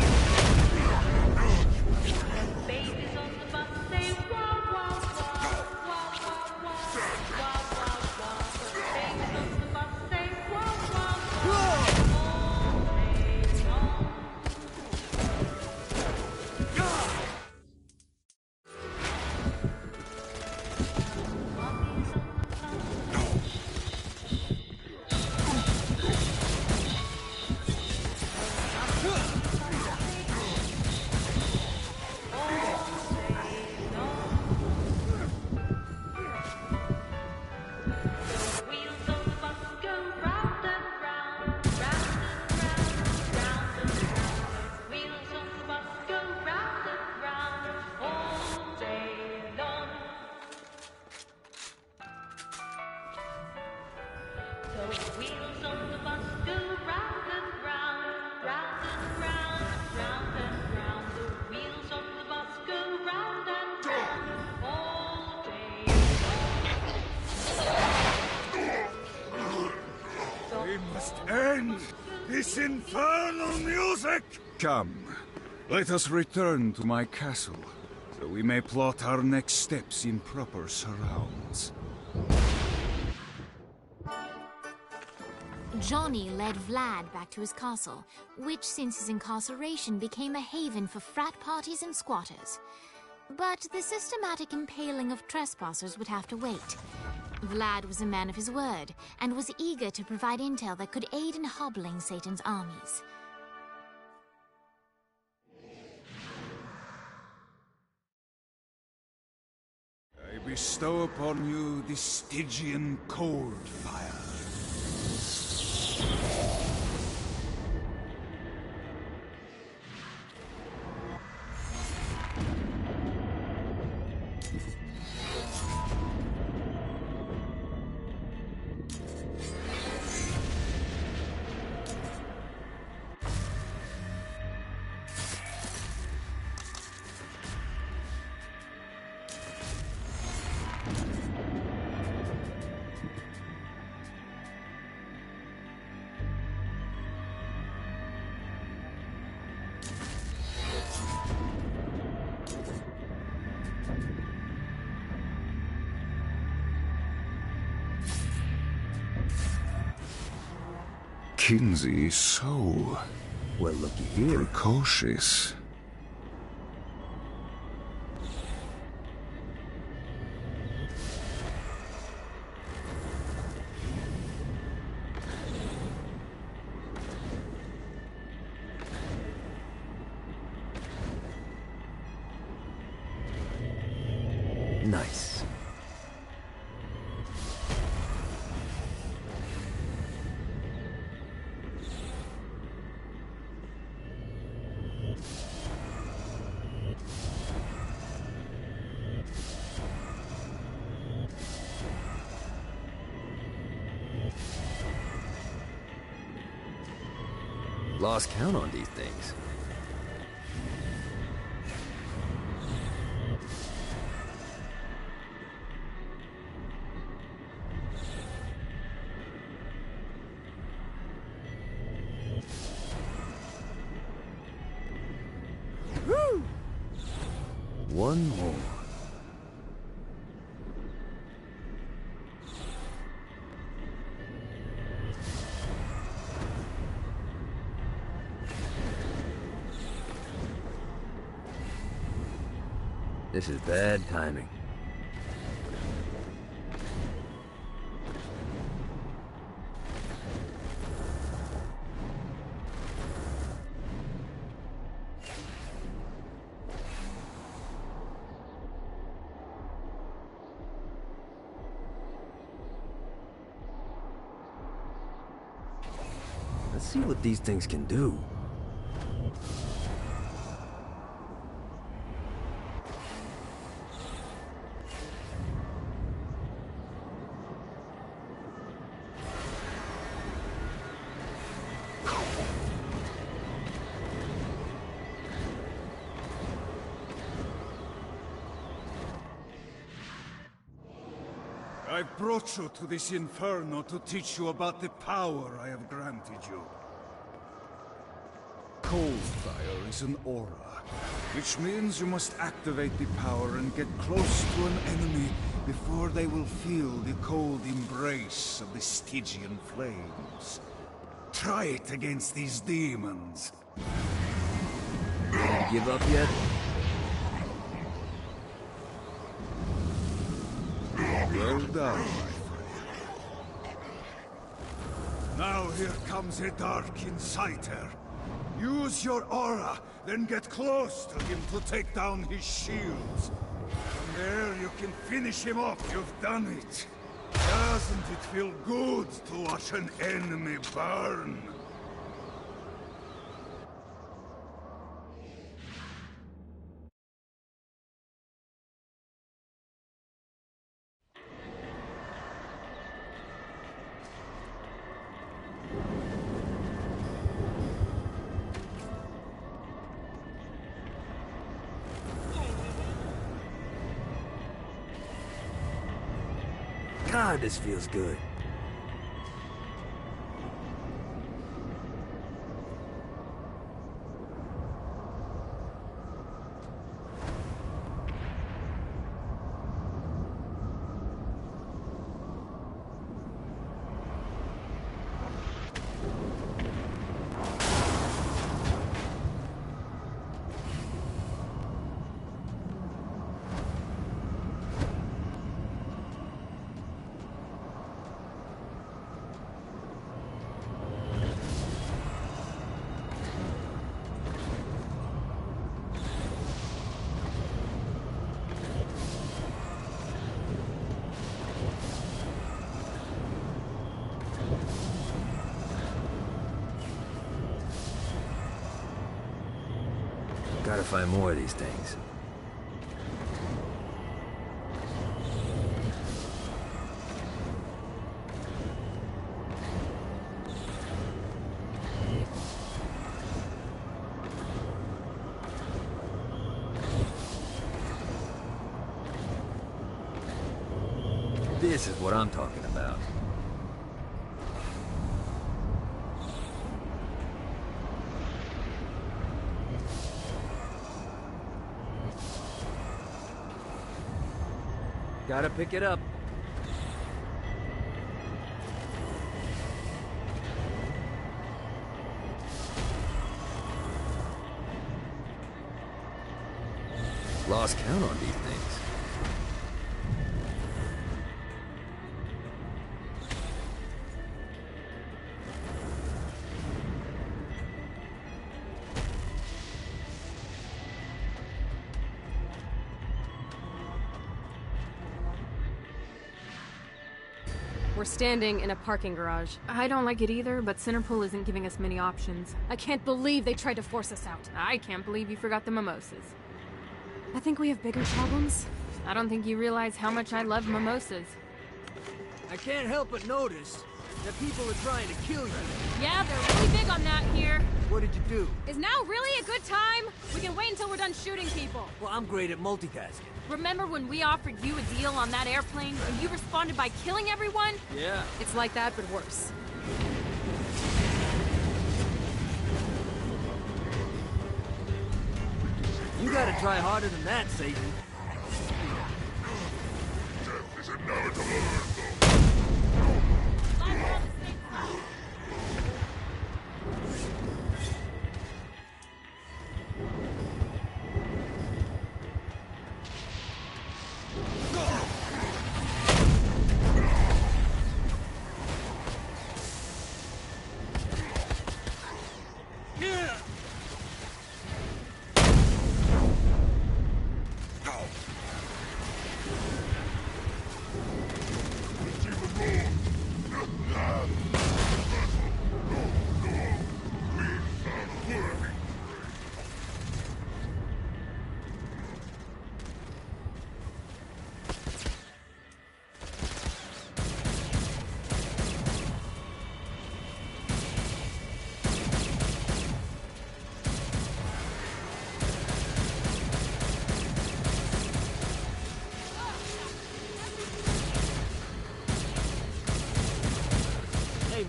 Speaker 11: wheels on the bus go round and round, round and round, round and round. The wheels on the bus go round and round all day long.
Speaker 10: We must end this infernal music! Come, let us return to my castle, so we may plot our next steps in proper surrounds.
Speaker 1: Johnny led Vlad back to his castle, which since his incarceration became a haven for frat parties and squatters. But the systematic impaling of trespassers would have to wait. Vlad was a man of his word, and was eager to provide intel that could aid in hobbling Satan's armies.
Speaker 10: I bestow upon you the Stygian cold fire. Kinsey so...
Speaker 2: well, looky here.
Speaker 10: Precocious.
Speaker 2: Nice. Lost count on these things. Woo! One more. This is bad timing. Let's see what these things can do.
Speaker 10: I brought you to this inferno to teach you about the power I have granted you. Cold fire is an aura, which means you must activate the power and get close to an enemy before they will feel the cold embrace of the Stygian flames. Try it against these demons.
Speaker 2: Didn't give up yet?
Speaker 10: Well done, my friend. Now here comes a dark inciter. Use your aura, then get close to him to take down his shields. From there you can finish him off. You've done it. Doesn't it feel good to watch an enemy burn?
Speaker 2: God, this feels good. Gotta find more of these things. This is what I'm talking about. Gotta pick it up. Lost count on these things.
Speaker 4: We're standing in a parking garage. I don't like it either, but Centerpool isn't giving us many options.
Speaker 12: I can't believe they tried to force us out.
Speaker 4: I can't believe you forgot the mimosas.
Speaker 12: I think we have bigger problems.
Speaker 4: I don't think you realize how much I love mimosas.
Speaker 2: I can't help but notice that people are trying to kill you.
Speaker 12: Yeah, they're really big on that here.
Speaker 2: What did you do?
Speaker 12: Is now really a good time? We can wait until we're done shooting people.
Speaker 2: Well, I'm great at multitasking.
Speaker 12: Remember when we offered you a deal on that airplane and you responded by killing everyone?
Speaker 2: Yeah.
Speaker 12: It's like that, but worse.
Speaker 2: You gotta try harder than that, Satan.
Speaker 9: Death is an inevitable.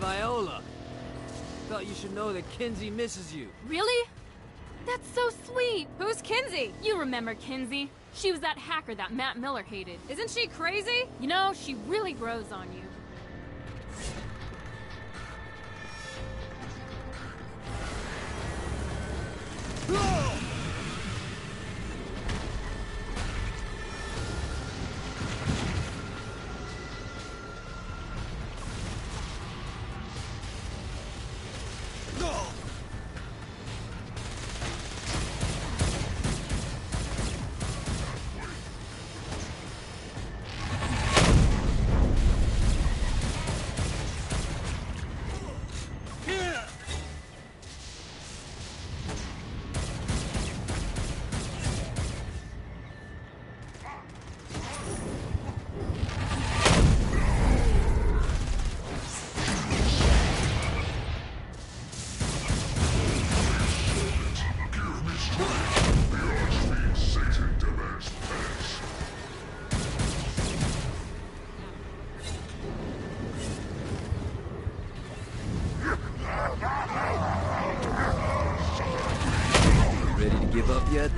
Speaker 2: Viola. Thought you should know that Kinsey misses you.
Speaker 12: Really? That's so sweet. Who's Kinsey? You remember Kinsey. She was that hacker that Matt Miller hated. Isn't she crazy? You know, she really grows on you.
Speaker 2: yet?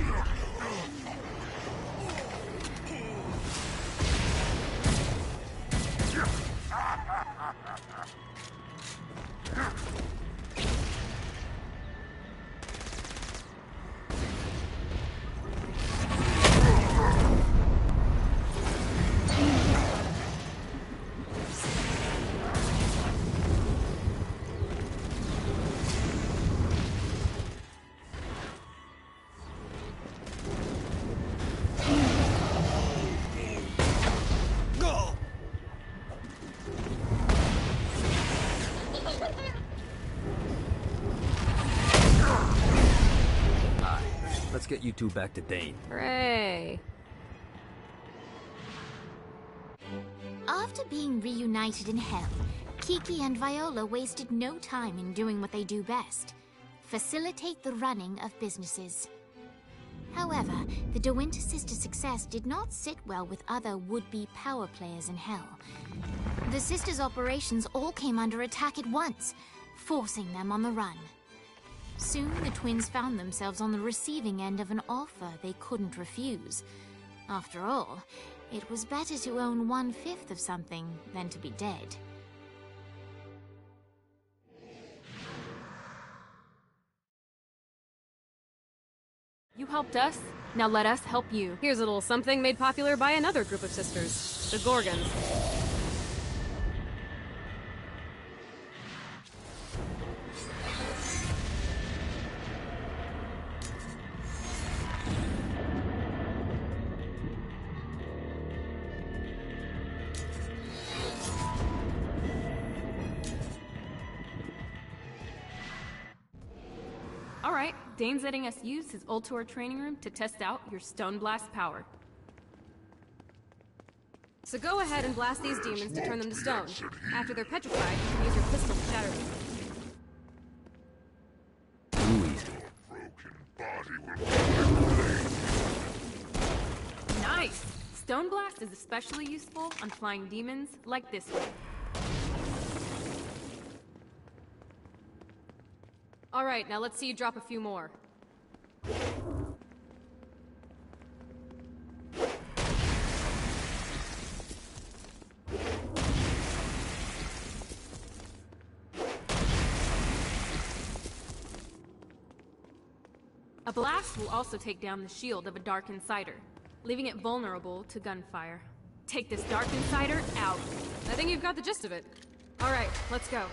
Speaker 2: Let's get you two back to Dane.
Speaker 4: Hooray!
Speaker 1: After being reunited in Hell, Kiki and Viola wasted no time in doing what they do best: facilitate the running of businesses. However, the De Winter sisters' success did not sit well with other would-be power players in Hell. The sisters' operations all came under attack at once, forcing them on the run. Soon, the twins found themselves on the receiving end of an offer they couldn't refuse. After all, it was better to own 1/5 of something than to be dead.
Speaker 4: You helped us, now let us help you. Here's a little something made popular by another group of sisters, the Gorgons. Alright, Dane's letting us use his Ultor training room to test out your Stone Blast power. So go ahead and blast these demons to turn them to stone. After they're petrified, you can use your pistol to shatter them. Nice! Stone Blast is especially useful on flying demons like this one. Alright, now let's see you drop a few more. A blast will also take down the shield of a Dark Insider, leaving it vulnerable to gunfire. Take this Dark Insider out. I think you've got the gist of it. Alright, let's go.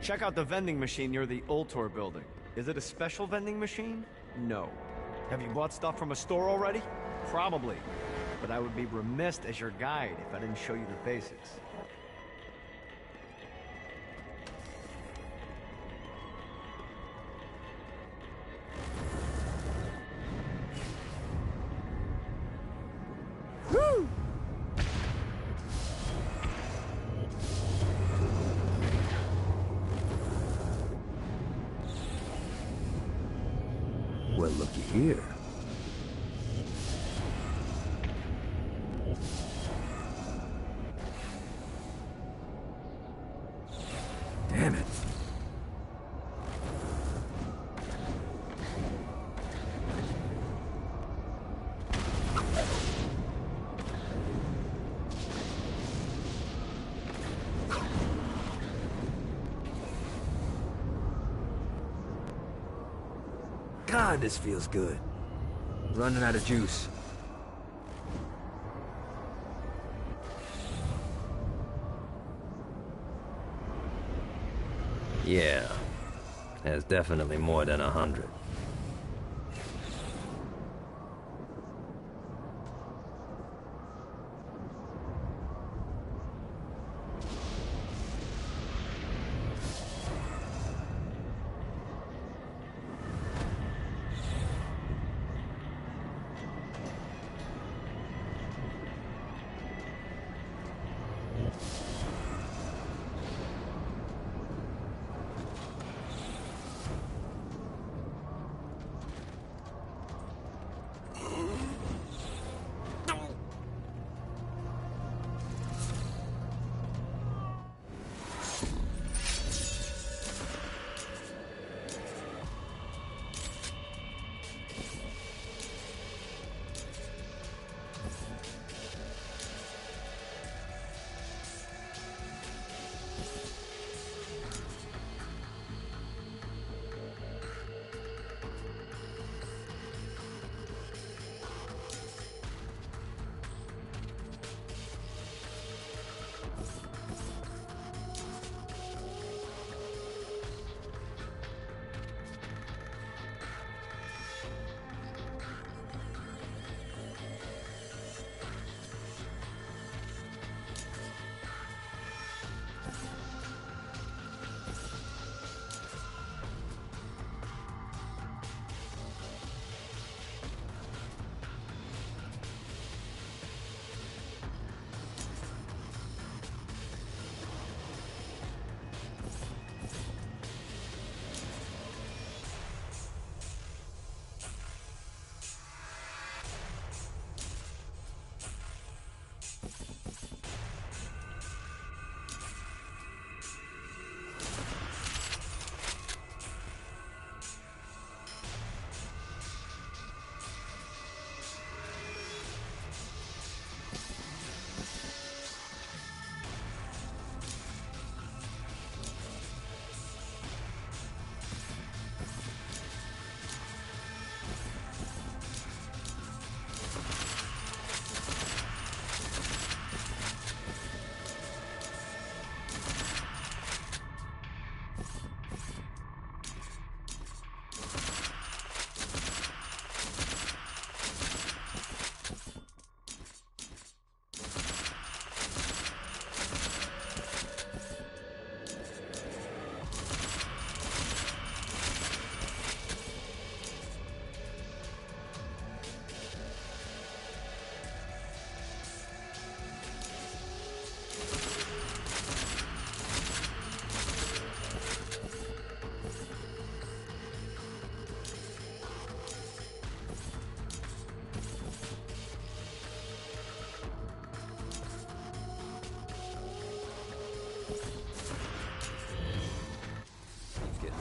Speaker 7: Check out the vending machine near the Ultor building. Is it a special vending machine? No. Have you bought stuff from a store already? Probably. But I would be remiss as your guide if I didn't show you the basics.
Speaker 2: Well, looky here. Damn it. God, this feels good. Running out of juice. Yeah, there's definitely more than 100.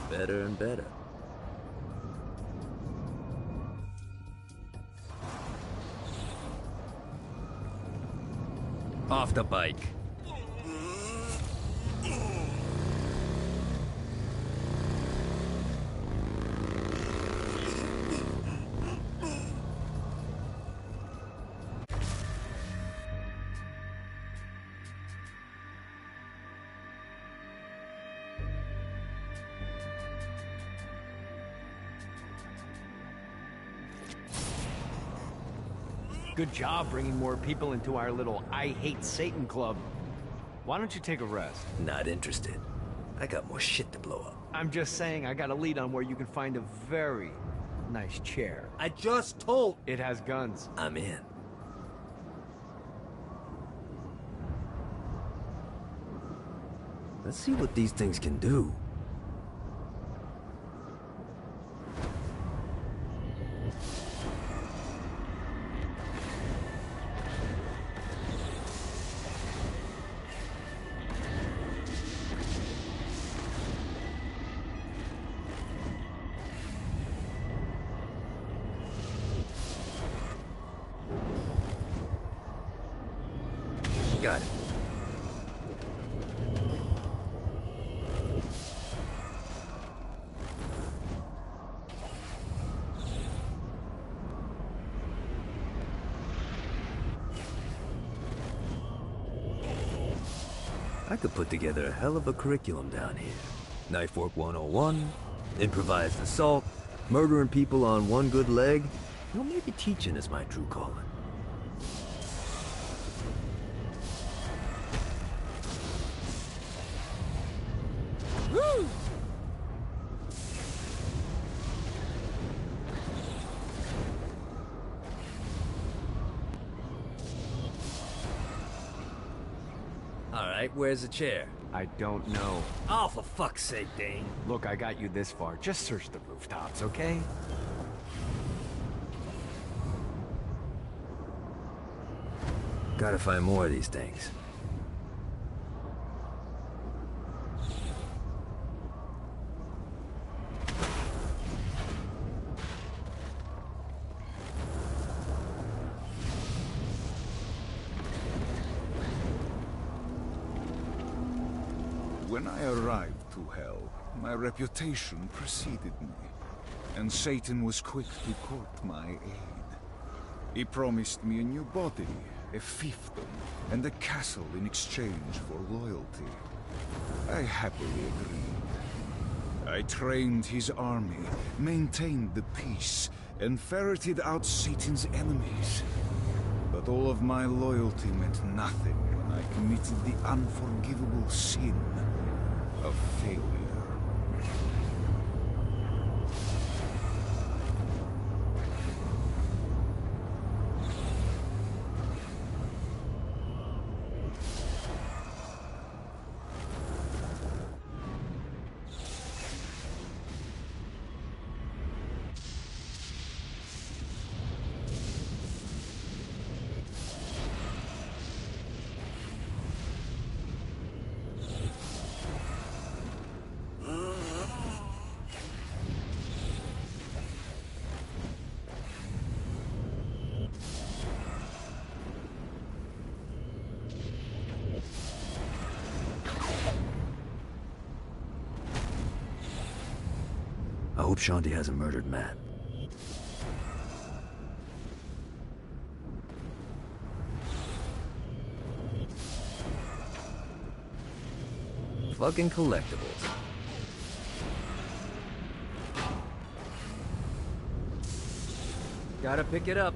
Speaker 2: Better and better. Off the bike.
Speaker 7: Good job bringing more people into our little I Hate Satan club. Why don't you take a rest?
Speaker 2: Not interested. I got more shit to blow up.
Speaker 7: I'm just saying I got a lead on where you can find a very nice chair.
Speaker 5: I just told...
Speaker 7: It has guns.
Speaker 2: I'm in. Let's see what these things can do. Got it. I could put together a hell of a curriculum down here. Knife work 101, improvised assault, murdering people on one good leg. Well, maybe teaching is my true calling.
Speaker 12: Woo!
Speaker 2: Alright, where's the chair?
Speaker 7: I don't know.
Speaker 2: Oh, for fuck's sake, Dane.
Speaker 7: Look, I got you this far. Just search the rooftops, okay?
Speaker 2: Gotta find more of these things.
Speaker 10: When I arrived to Hell, my reputation preceded me, and Satan was quick to court my aid. He promised me a new body, a fiefdom, and a castle in exchange for loyalty. I happily agreed. I trained his army, maintained the peace, and ferreted out Satan's enemies. But all of my loyalty meant nothing when I committed the unforgivable sin of failure.
Speaker 2: I hope Shanti hasn't murdered Matt. Fucking collectibles. Gotta pick it up.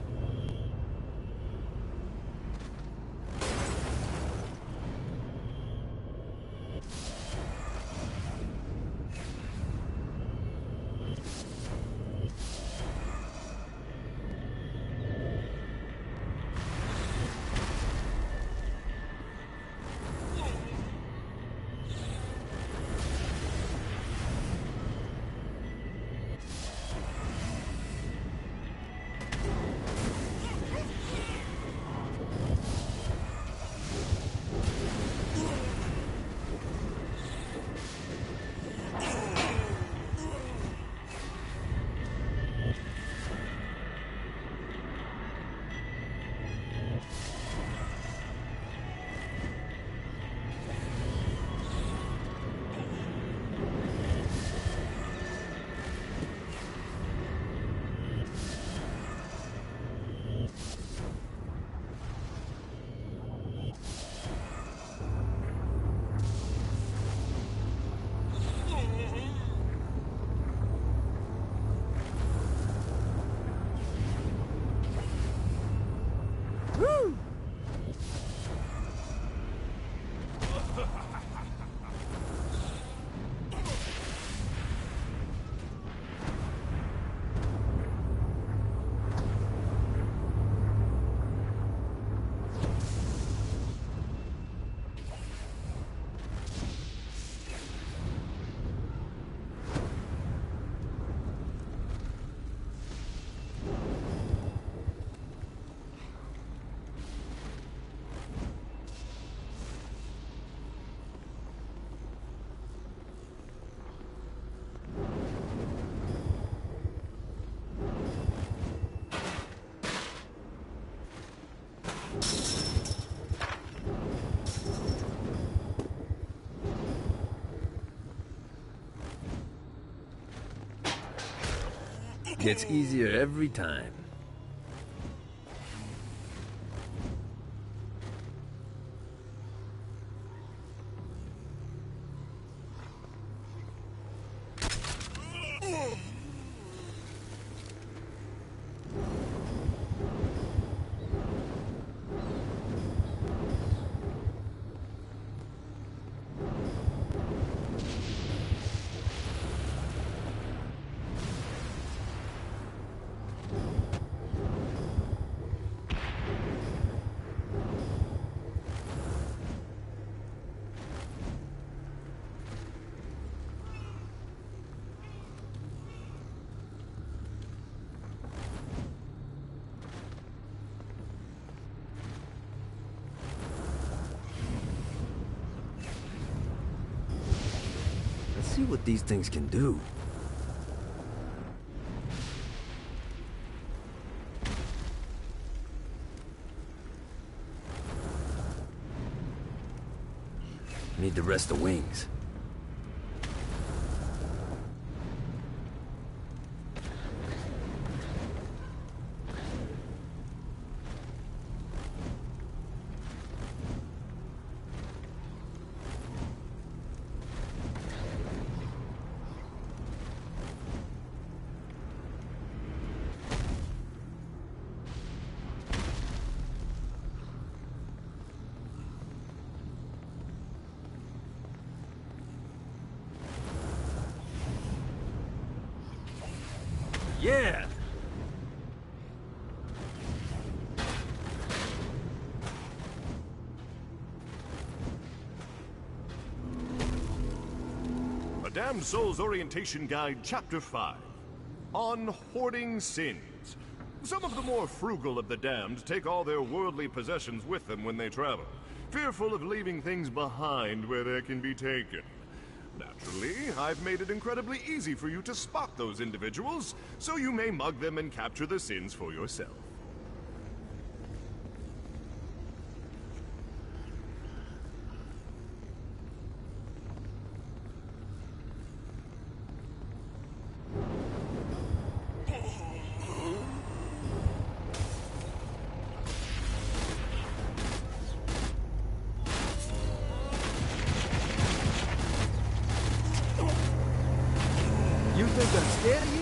Speaker 2: Gets easier every time. Let's see what these things can do. Need to rest the wings. Yeah!
Speaker 9: A Damned Soul's Orientation Guide, Chapter 5. On Hoarding Sins. Some of the more frugal of the damned take all their worldly possessions with them when they travel, fearful of leaving things behind where they can be taken. Naturally, I've made it incredibly easy for you to spot those individuals, so you may mug them and capture the sins for yourself.
Speaker 2: You think I'm scared of you?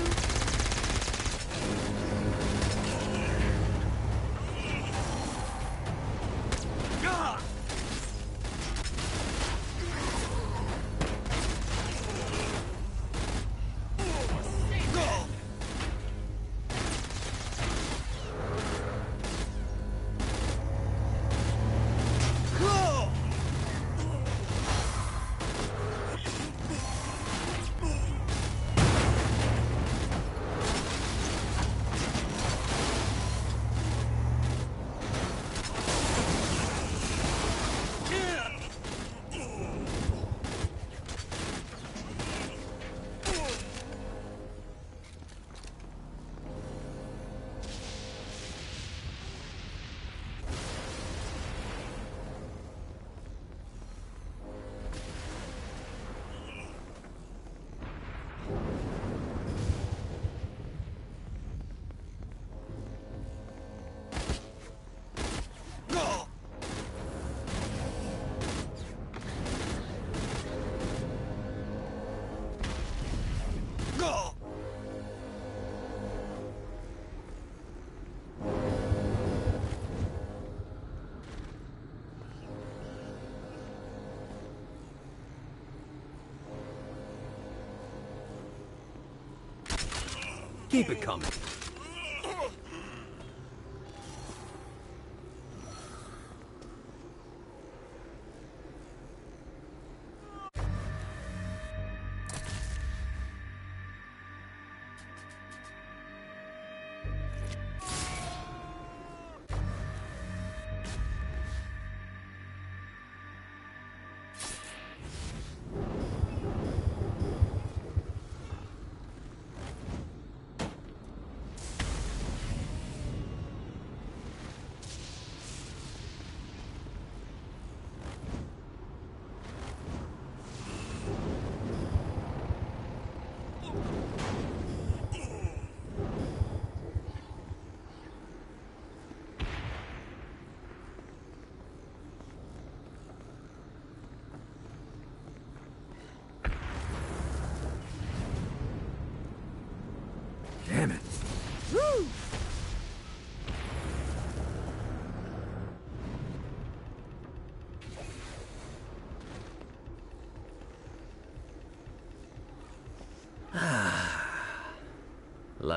Speaker 2: Keep it coming.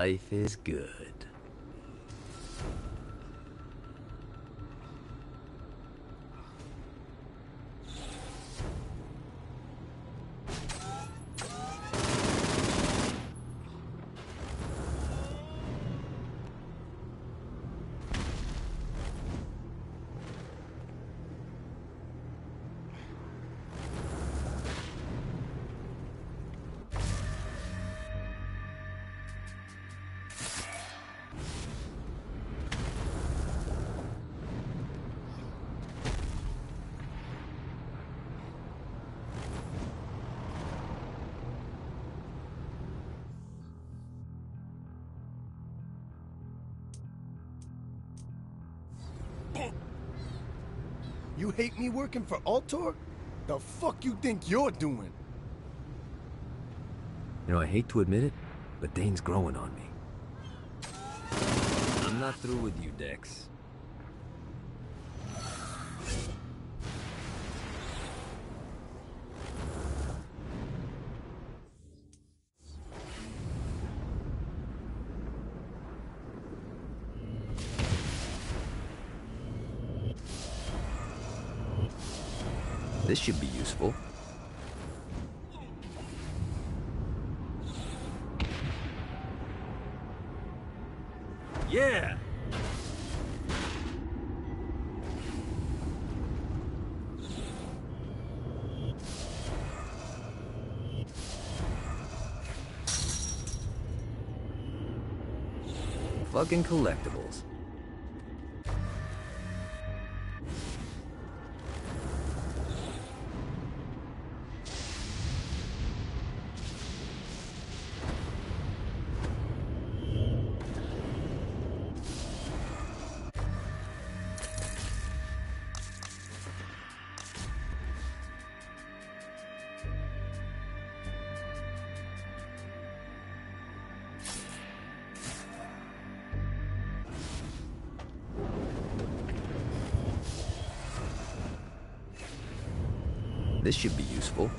Speaker 2: Life is good.
Speaker 13: You hate me working for Altor? The fuck you think you're doing?
Speaker 2: You know, I hate to admit it, but Dane's growing on me. I'm not through with you, Dex. This should be useful. Yeah! Fucking collectibles. This should be useful.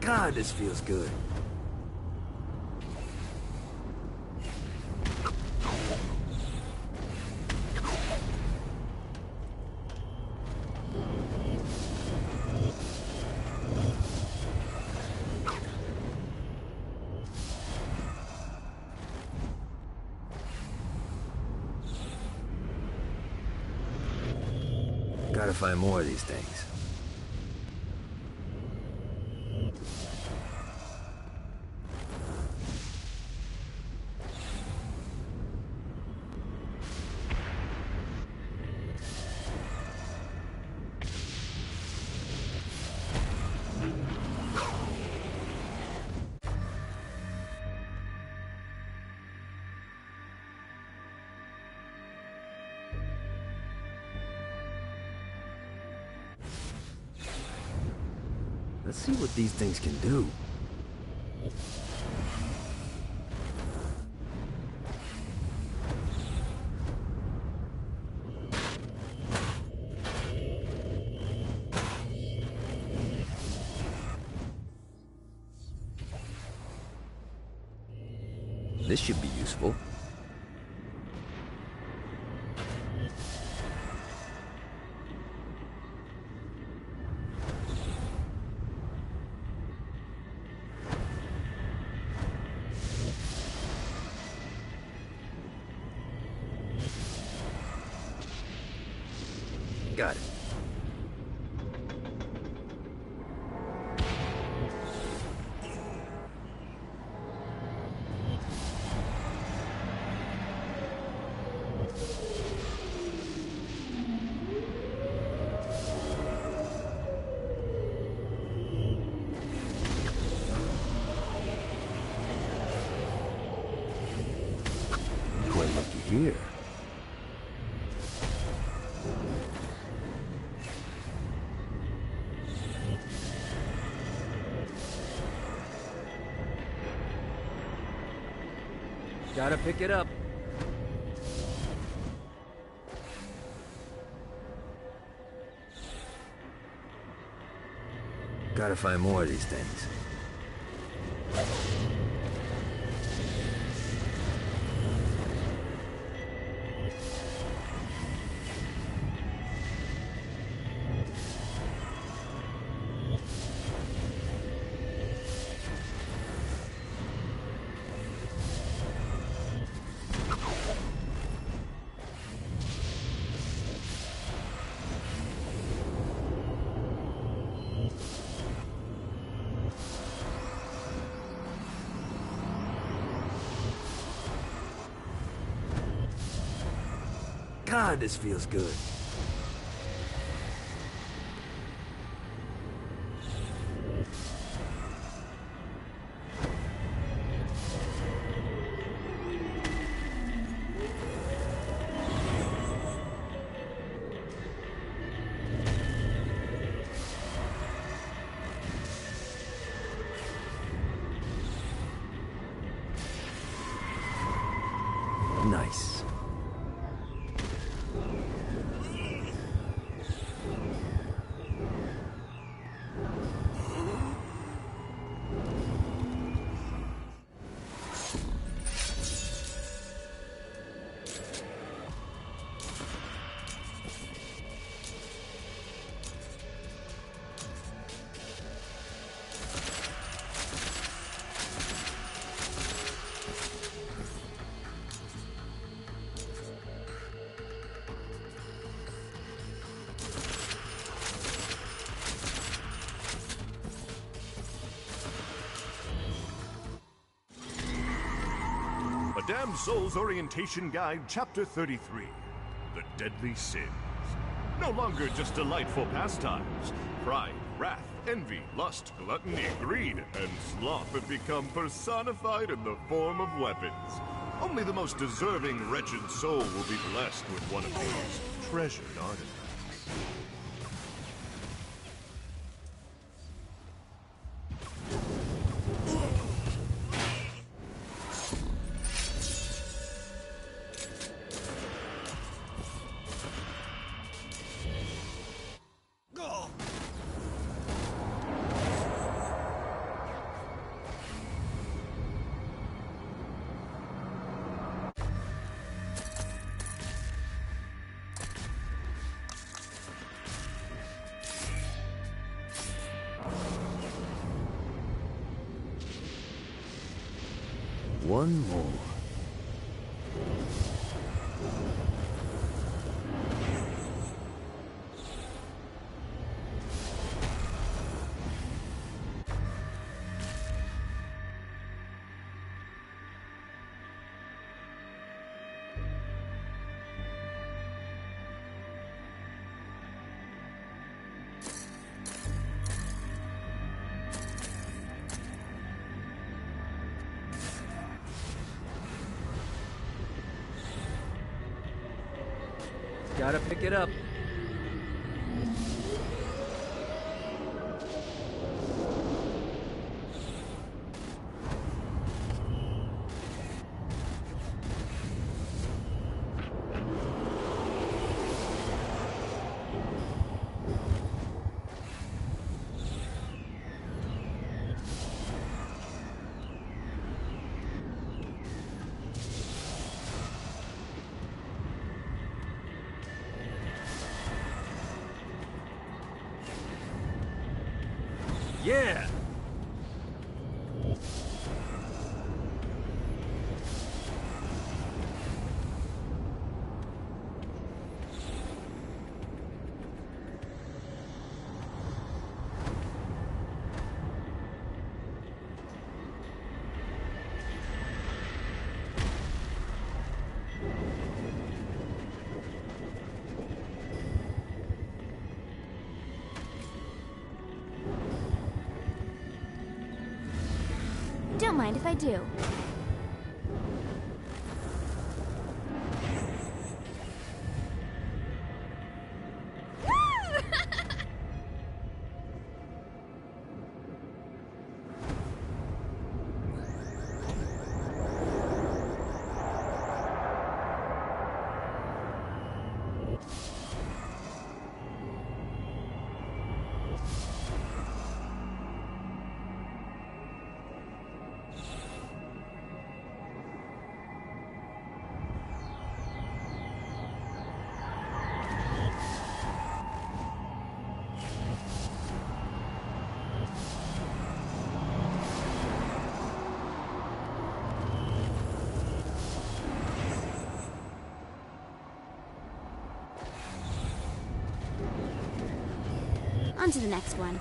Speaker 2: God, this feels good. Gotta find more of these things. Let's see what these things can do. This should be useful. Got it. Quite lucky here. Gotta pick it up. Gotta find more of these things. God, this feels good. Nice.
Speaker 9: A Damned Soul's Orientation Guide, Chapter 33. The Deadly Sins. No longer just delightful pastimes. Pride, wrath, envy, lust, gluttony, greed, and sloth have become personified in the form of weapons. Only the most deserving wretched soul will be blessed with one of these treasured artifacts.
Speaker 2: One more. Gotta pick it up. Yeah!
Speaker 3: Don't mind if I do. On to the next one.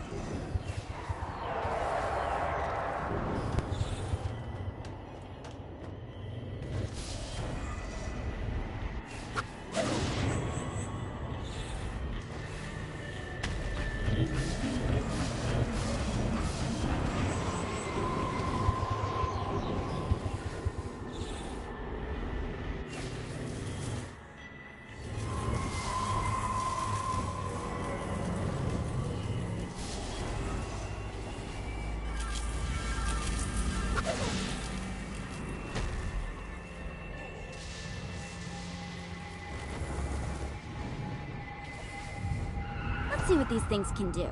Speaker 3: Let's see what these things can do.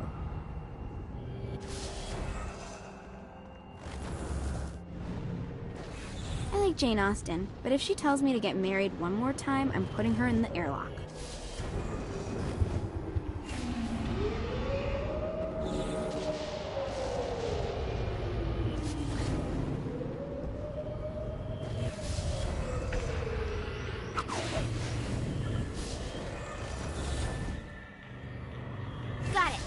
Speaker 3: I like Jane Austen, but if she tells me to get married one more time, I'm putting her in the airlock. Got it.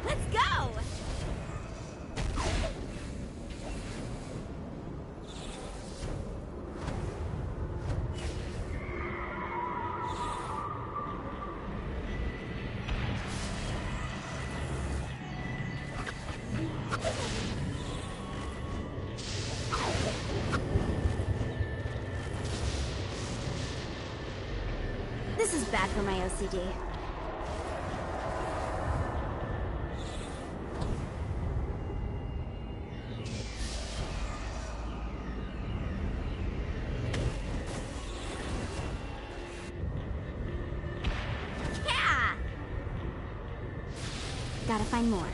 Speaker 3: Let's go! This is bad for my OCD. Yeah! Gotta find more.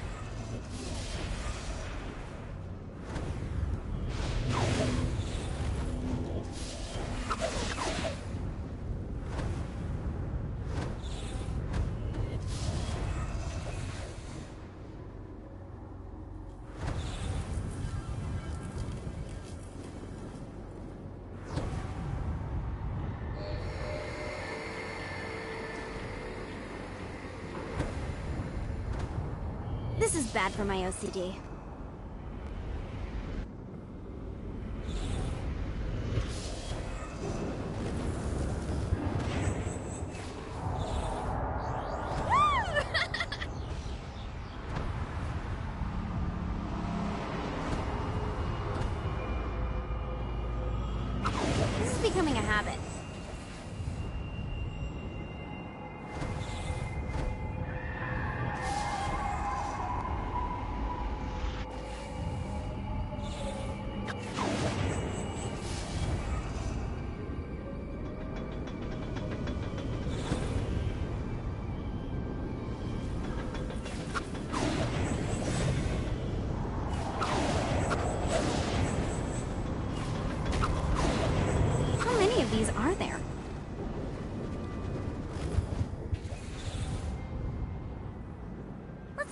Speaker 3: This is bad for my OCD.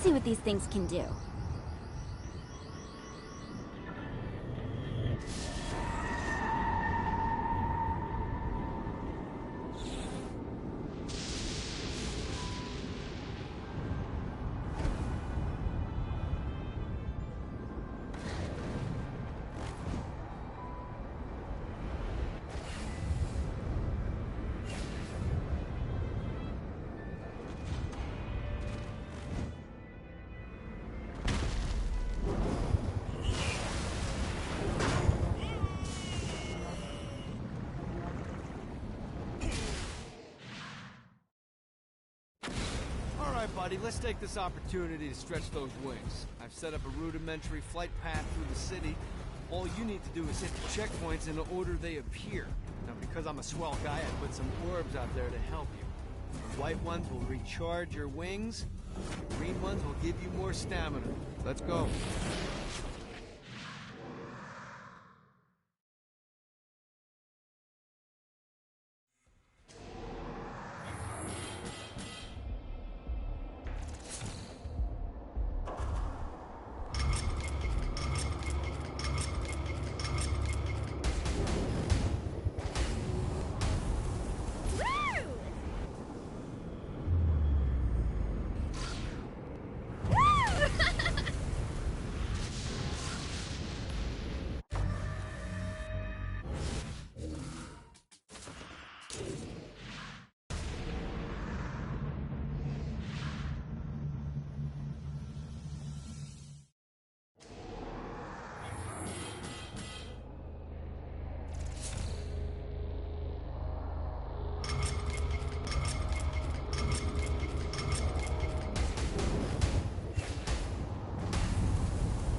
Speaker 3: Let's see what these things can do.
Speaker 7: Alright, buddy, let's take this opportunity to stretch those wings. I've set up a rudimentary flight path through the city. All you need to do is hit the checkpoints in the order they appear. Now, because I'm a swell guy, I put some orbs out there to help you. The white ones will recharge your wings. The green ones will give you more stamina. Let's go.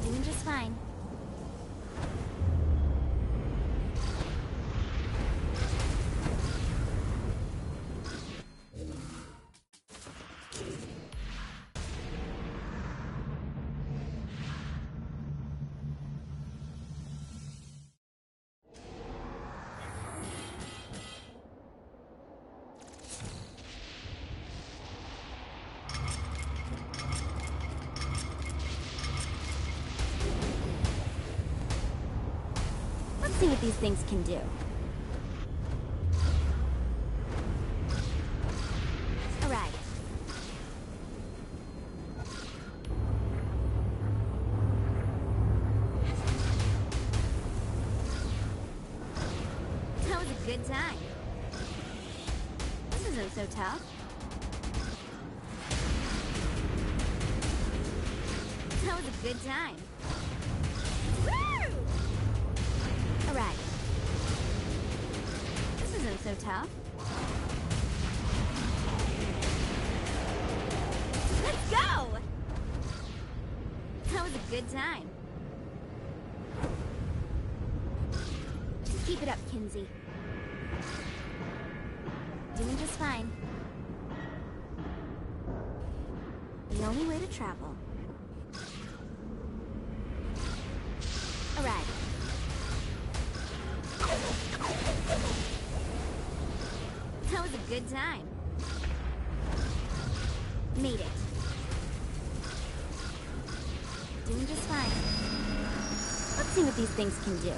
Speaker 3: Doing just fine. Let's see what these things can do. Alright. That was a good time. This isn't so tough. That was a good time. Woo! Alright. This isn't so tough. Let's go! That was a good time. Just keep it up, Kinsey. Doing just fine. The only way to travel. Alright. That was a good time. Made it. Doing just fine. Let's see what these things can do.